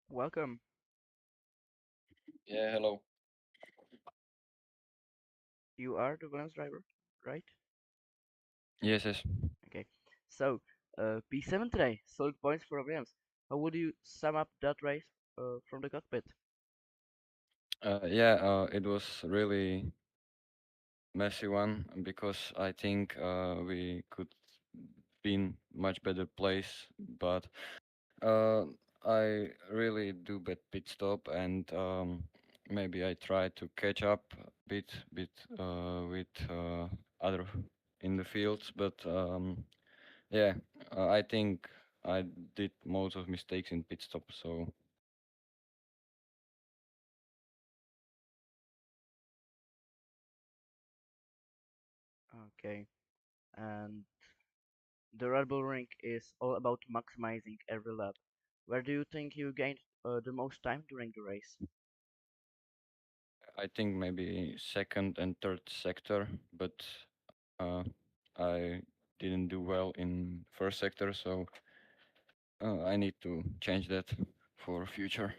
Welcome. Yeah, hello. You are the Williams driver, right? Yes, yes. Okay. So, P7 today, solid points for Williams. How would you sum up that race from the cockpit? Yeah, it was really messy one because I think we could be in much better place, but uh, I really do bad pit stop and maybe I try to catch up a bit with other in the fields, but yeah, I think I did most of mistakes in pit stop, so Okay. And the Red Bull Ring is all about maximizing every lap. Where do you think you gained the most time during the race? I think maybe second and third sector, but uh, I didn't do well in first sector, so I need to change that for future.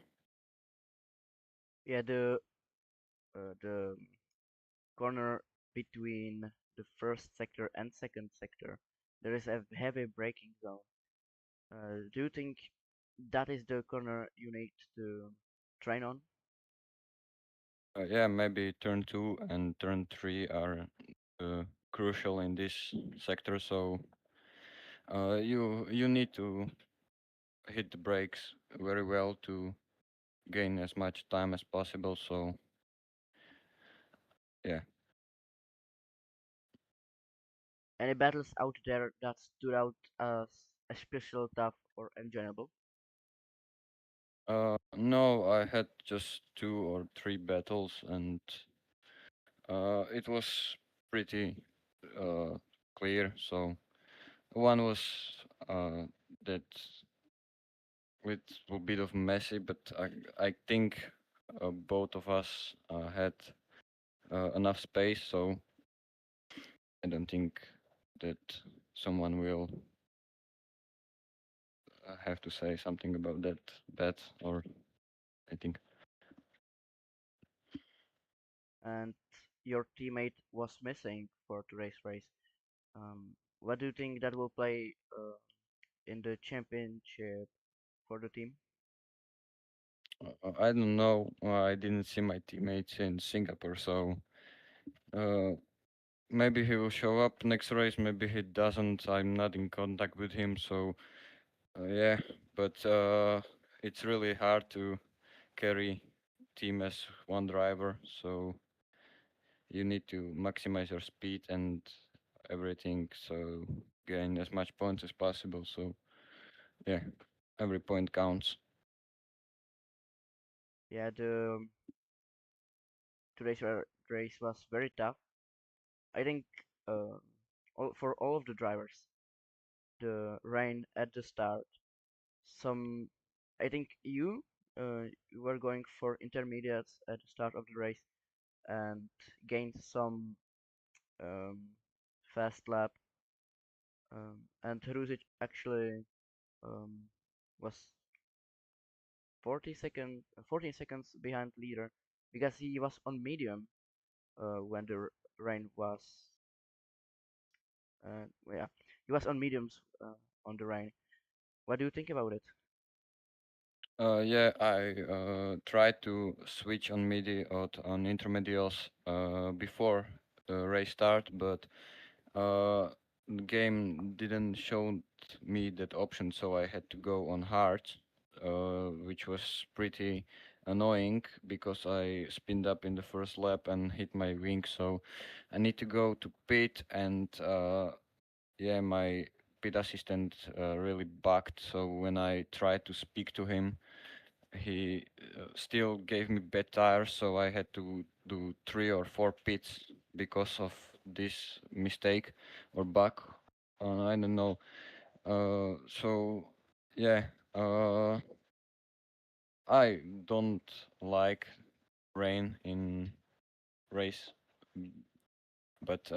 Yeah, the corner between the first sector and second sector, there is a heavy braking zone. Do you think that is the corner you need to train on? Yeah, maybe turn two and turn three are crucial in this sector, so you need to hit the brakes very well to gain as much time as possible. So yeah. Any battles out there that stood out as especially tough or enjoyable? No, I had just two or three battles, and it was pretty uh, clear. So one was uh, that with a bit of messy, but I think both of us had enough space, so I don't think that someone will have to say something about that bad. Or I think And your teammate was missing for today's race. What do you think that will play in the championship for the team? I don't know. I didn't see my teammates in Singapore, so. Uh, Maybe he will show up next race. Maybe he doesn't. I'm not in contact with him, so yeah. But it's really hard to carry team as one driver. So you need to maximize your speed and everything. So gain as much points as possible. So yeah, every point counts. Yeah, the race was very tough. I think uh, for all of the drivers, the rain at the start. Some, I think you were going for intermediates at the start of the race and gained some um, fast lap. And Harusic actually um, was 14 seconds behind leader because he was on medium when the rain was. Yeah, he was on mediums on the rain. What do you think about it? Yeah, I tried to switch on midi or on intermedials before the race start, but the game didn't show me that option, so I had to go on hard, which was pretty annoying because I spinned up in the first lap and hit my wing. So I need to go to pit, and yeah, my pit assistant really bugged. So when I tried to speak to him, he still gave me bad tires, so I had to do 3 or 4 pits because of this mistake or bug. I don't know. So yeah, uh, I don't like rain in race, but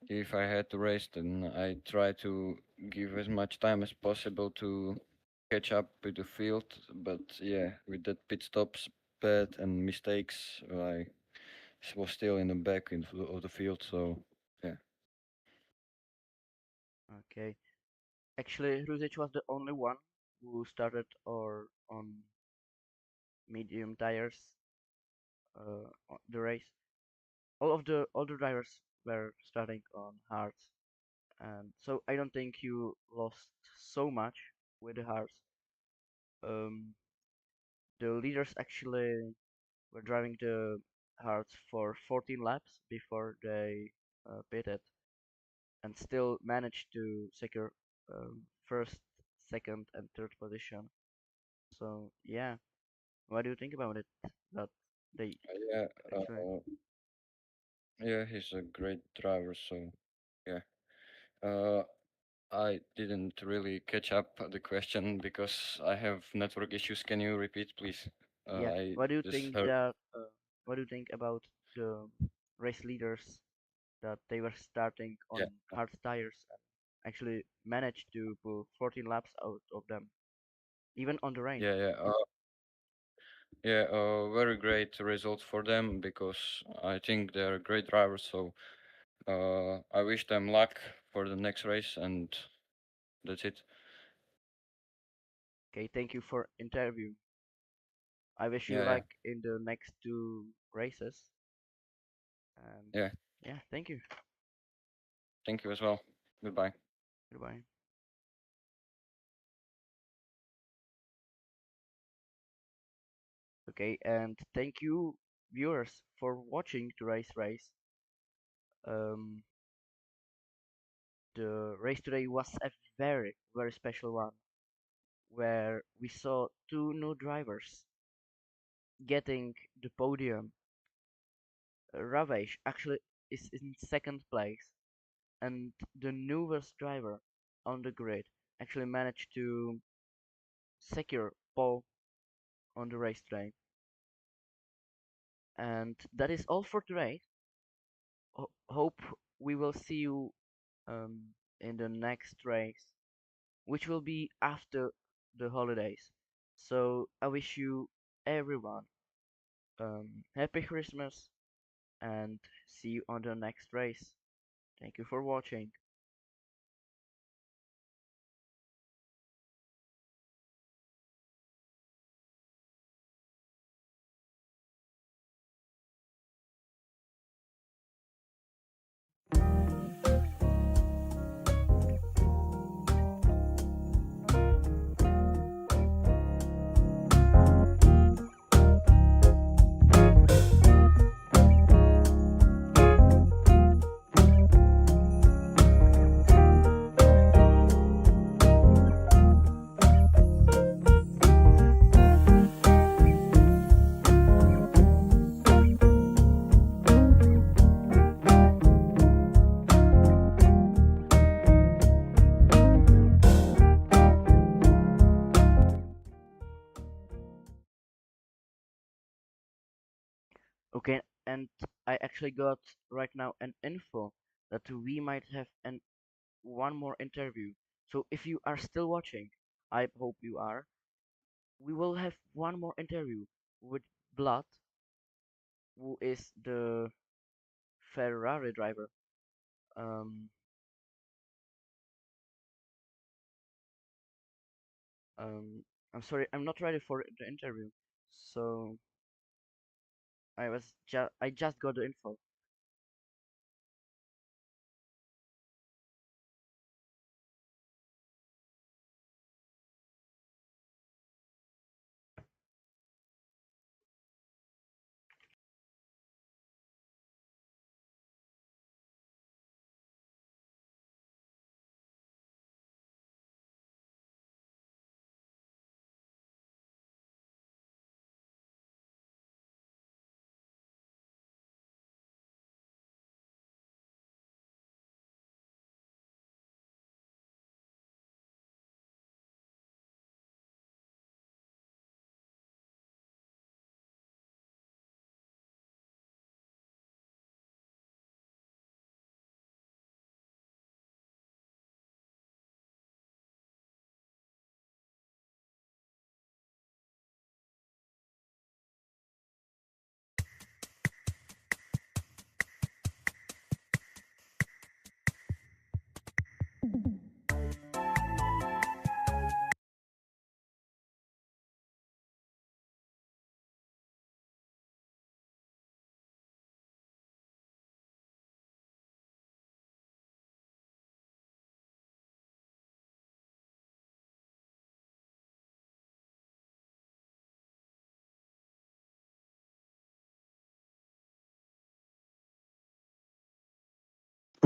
if I had to race, then I try to give as much time as possible to catch up with the field. But yeah, with that pit stops bad and mistakes, I was still in the back of the field. So yeah, Okay. Actually, Ruzic was the only one who started or on medium tires on the race. All of the other drivers were starting on hards, and so I don't think you lost so much with the hards. Um, the leaders actually were driving the hards for 14 laps before they pitted, and still managed to secure first, second, and third position. So yeah, what do you think about it? That they yeah, actually yeah. He's a great driver. So yeah. Uh, I didn't really catch up the question because I have network issues. Can you repeat, please? yeah. I What do you just think heard. that? What do you think about the race leaders that they were starting Yeah, on hard tires and actually managed to pull 14 laps out of them, even on the rain? yeah, yeah. Yeah, very great result for them because I think they're great drivers. So I wish them luck for the next race, and that's it. Okay, thank you for interview. I wish you Yeah, yeah, luck in the next two races. And yeah. yeah, thank you. Thank you as well. Goodbye. Goodbye. Okay, and thank you, viewers, for watching the race. Um, the race today was a very special one where we saw two new drivers getting the podium. Ravesh actually is in second place, and the newest driver on the grid actually managed to secure pole on the race today. And that is all for today. Hope we will see you in the next race, which will be after the holidays. So I wish you everyone happy Christmas and see you on the next race. Thank you for watching. Okay, and I actually got right now an info that we might have an one more interview. So if you are still watching, I hope you are. We will have one more interview with Blood, who is the Ferrari driver. Um, um, I'm sorry, I'm not ready for the interview. So I just got the info.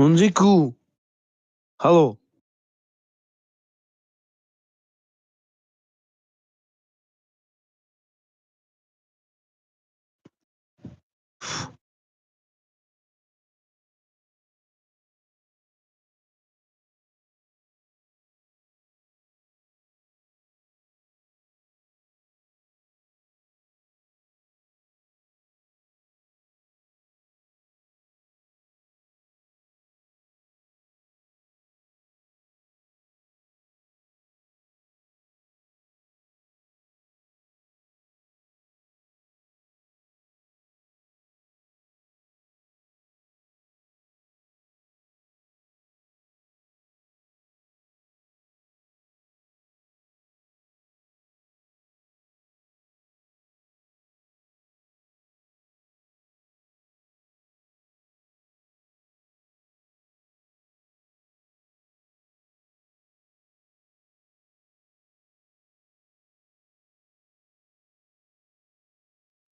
Munziku, hello.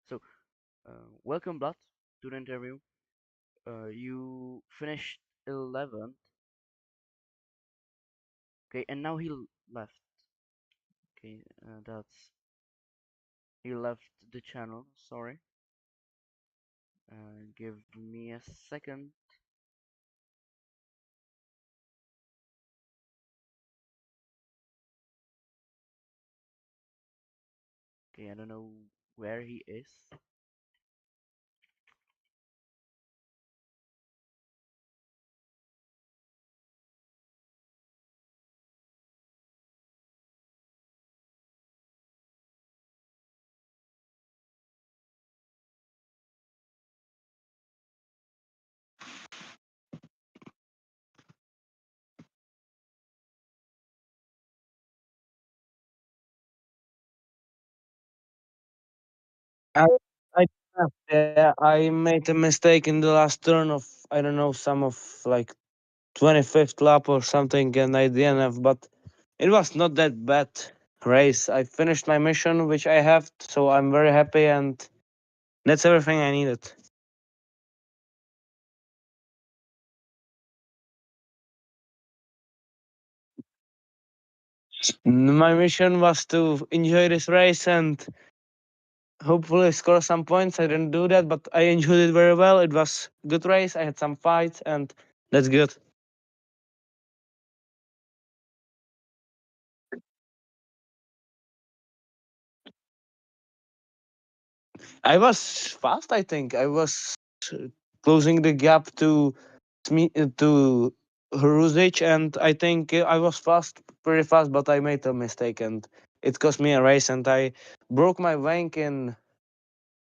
So, welcome, Blood, to the interview. You finished 11th, okay, and now left. Okay, he left the channel. Sorry. Give me a second. Okay, I don't know where he is. I, I, yeah, I made a mistake in the last turn of, I don't know, some of like 25th lap or something, and I DNF, but it was not that bad race. I finished my mission, which I have, so I'm very happy, and that's everything I needed. My mission was to enjoy this race and hopefully score some points. I didn't do that, but I enjoyed it very well. It was a good race. I had some fights, and that's good. I was fast. I think I was closing the gap to to Hruzic, and I think I was fast, pretty fast, but I made a mistake, and it cost me a race, and I broke my wank in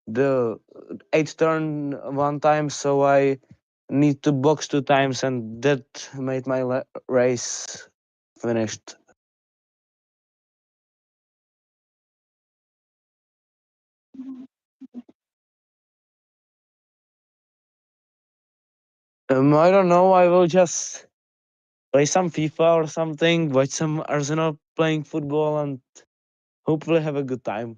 the eighth turn one time, so I need to box two times, and that made my race finished. I don't know. I will just play some FIFA or something, watch some Arsenal playing football, and hopefully have a good time.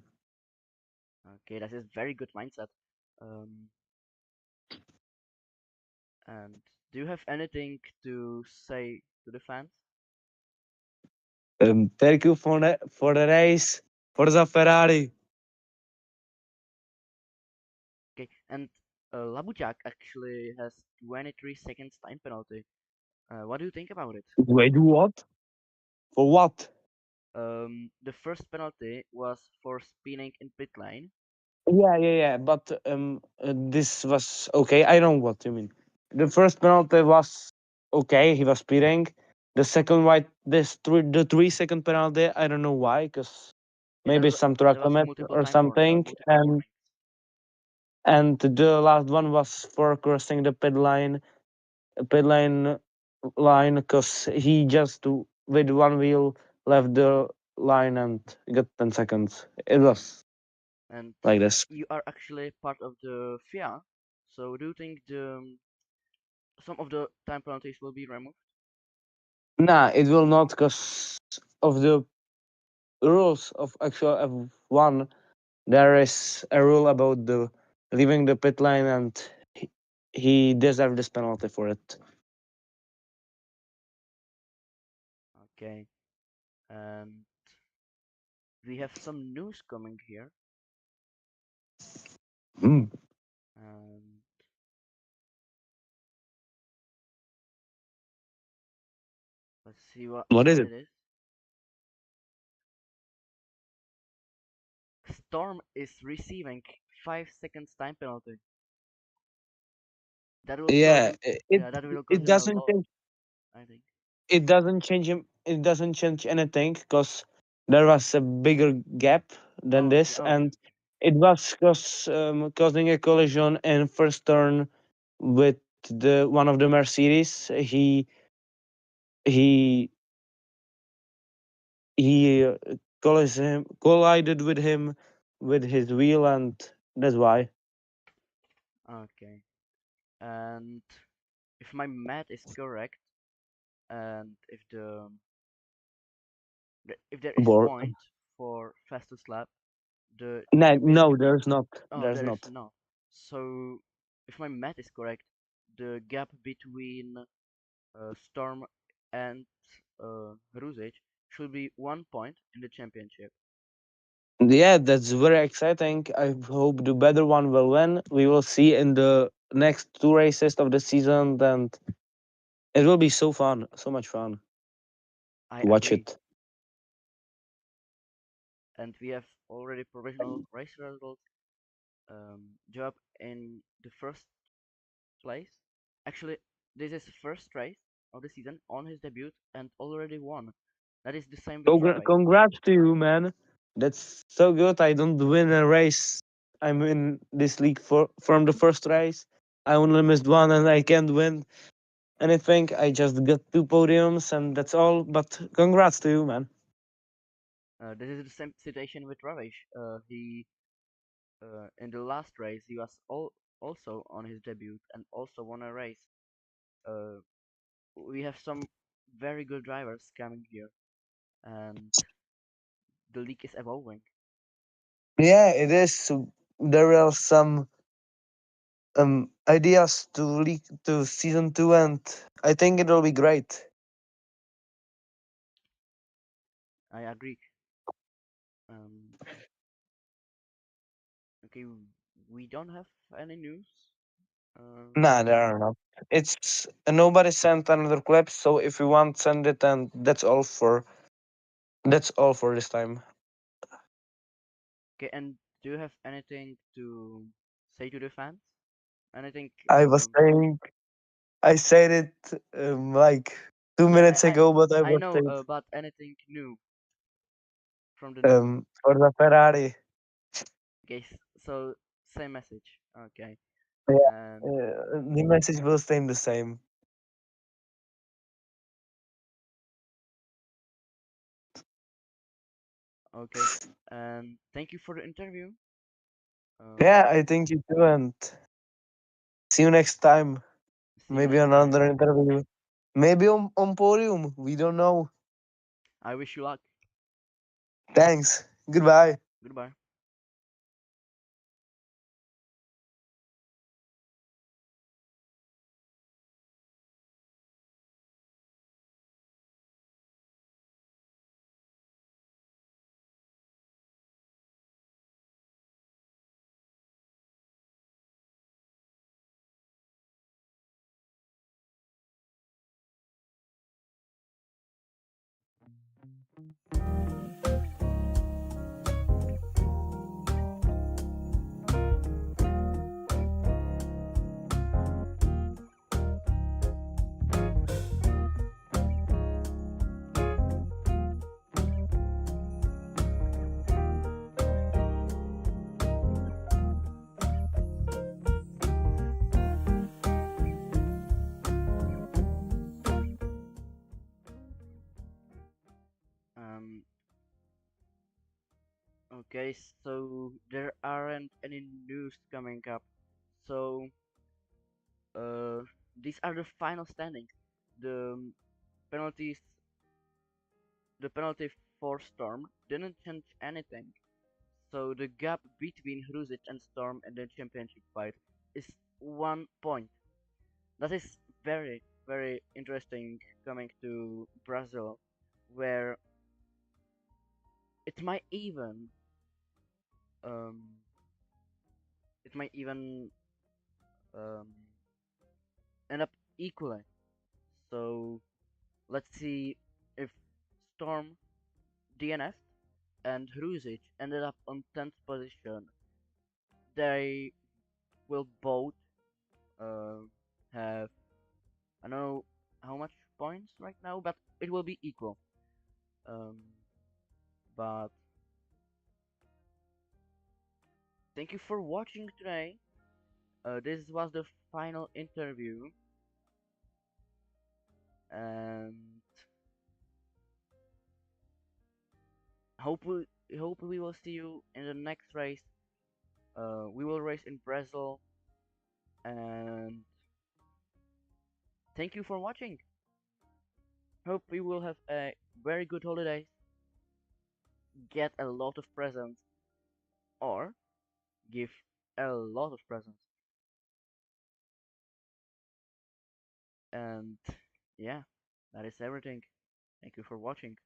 Okay, that is very good mindset. Um, and do you have anything to say to the fans? Thank you for the race. Forza Ferrari. Okay, and Labujak actually has 23 seconds time penalty. What do you think about it? Wait, what? For what? The first penalty was for spinning in pit lane, Yeah, yeah, yeah. But this was okay. I know what you mean. The first penalty was okay. He was speeding. The second white, the 3 second penalty. I don't know why, because yeah, maybe some track there was limit multiple or time warnings, something. And the last one was for crossing the pit line, because he just with one wheel left the line and got 10 seconds. It was and like this. you are actually part of the FIA. So do you think some of the time penalties will be removed? Nah, it will not because of the rules of actual F1. There is a rule about the leaving the pit line, and he deserved this penalty for it. Okay, and we have some news coming here, Mm. and let's see What is what it? it is. Storm is receiving 5 seconds time penalty. That will Yeah, cause it yeah, that will cause it him a doesn't loss, change. I think. It doesn't change him. It doesn't change anything because there was a bigger gap than Oh, okay, this, okay. and it was causing a collision in first turn with the one of the Mercedes. He he collided with him with his wheel, and that's why. Okay. And if my math is correct, and if there is Bor- point for fastest lap, the No, championship. no, there's not. Oh, There's there is not. not. So, if my math is correct, the gap between Storm and Ruzic should be 1 point in the championship. Yeah, that's very exciting. I hope the better one will win. We will see in the next two races of the season, and it will be so fun, so much fun I to watch agree. it. And we have already provisional race results. Job in the first place. Actually, this is first race of the season on his debut and already won. That is the same with Ravage. Congrats to you, man. That's so good. I don't win a race. I'm in this league from the first race. I only missed one, and I can't win anything. I just got two podiums, and that's all. But congrats to you, man. This is the same situation with Ravage. He in the last race he was also on his debut and also won a race. Uh, we have some very good drivers coming here, and the league is evolving. Yeah, it is. There are some ideas to leak to season two, and I think it will be great. I agree. Um, okay, we don't have any news. Nah, Um, there are not. It's nobody sent another clip, so if you want, send it, and that's all for this time. okay, and do you have anything to say to the fans? Anything? I was saying, I said it like two No, minutes ago, but I I was know, saying but anything new from the news? for the Ferrari. Okay, so same message. Okay, Yeah, and the message will stay the same. okay, and thank you for the interview. Yeah, Um, I think you too, and see you next time. See you Maybe next on time. another interview. Maybe on podium. We don't know. I wish you luck. Thanks. Goodbye. Goodbye. Um, okay, so there aren't any news coming up. So, uh, these are the final standings. The penalties, the penalty for Storm didn't change anything. So the gap between Hruzic and Storm in the championship fight is 1 point. That is very, very interesting coming to Brazil, where it might even um, it might even um, end up equaling. So let's see if Storm DNF and Hruzic ended up on 10th position. They will both uh, have, I don't know how much points right now, but it will be equal. Um, but thank you for watching today. This was the final interview, and hope we hope we will see you in the next race. We will race in Brazil, and thank you for watching. Hope we will have a very good holidays, get a lot of presents, or give a lot of presents. And yeah, that is everything. Thank you for watching.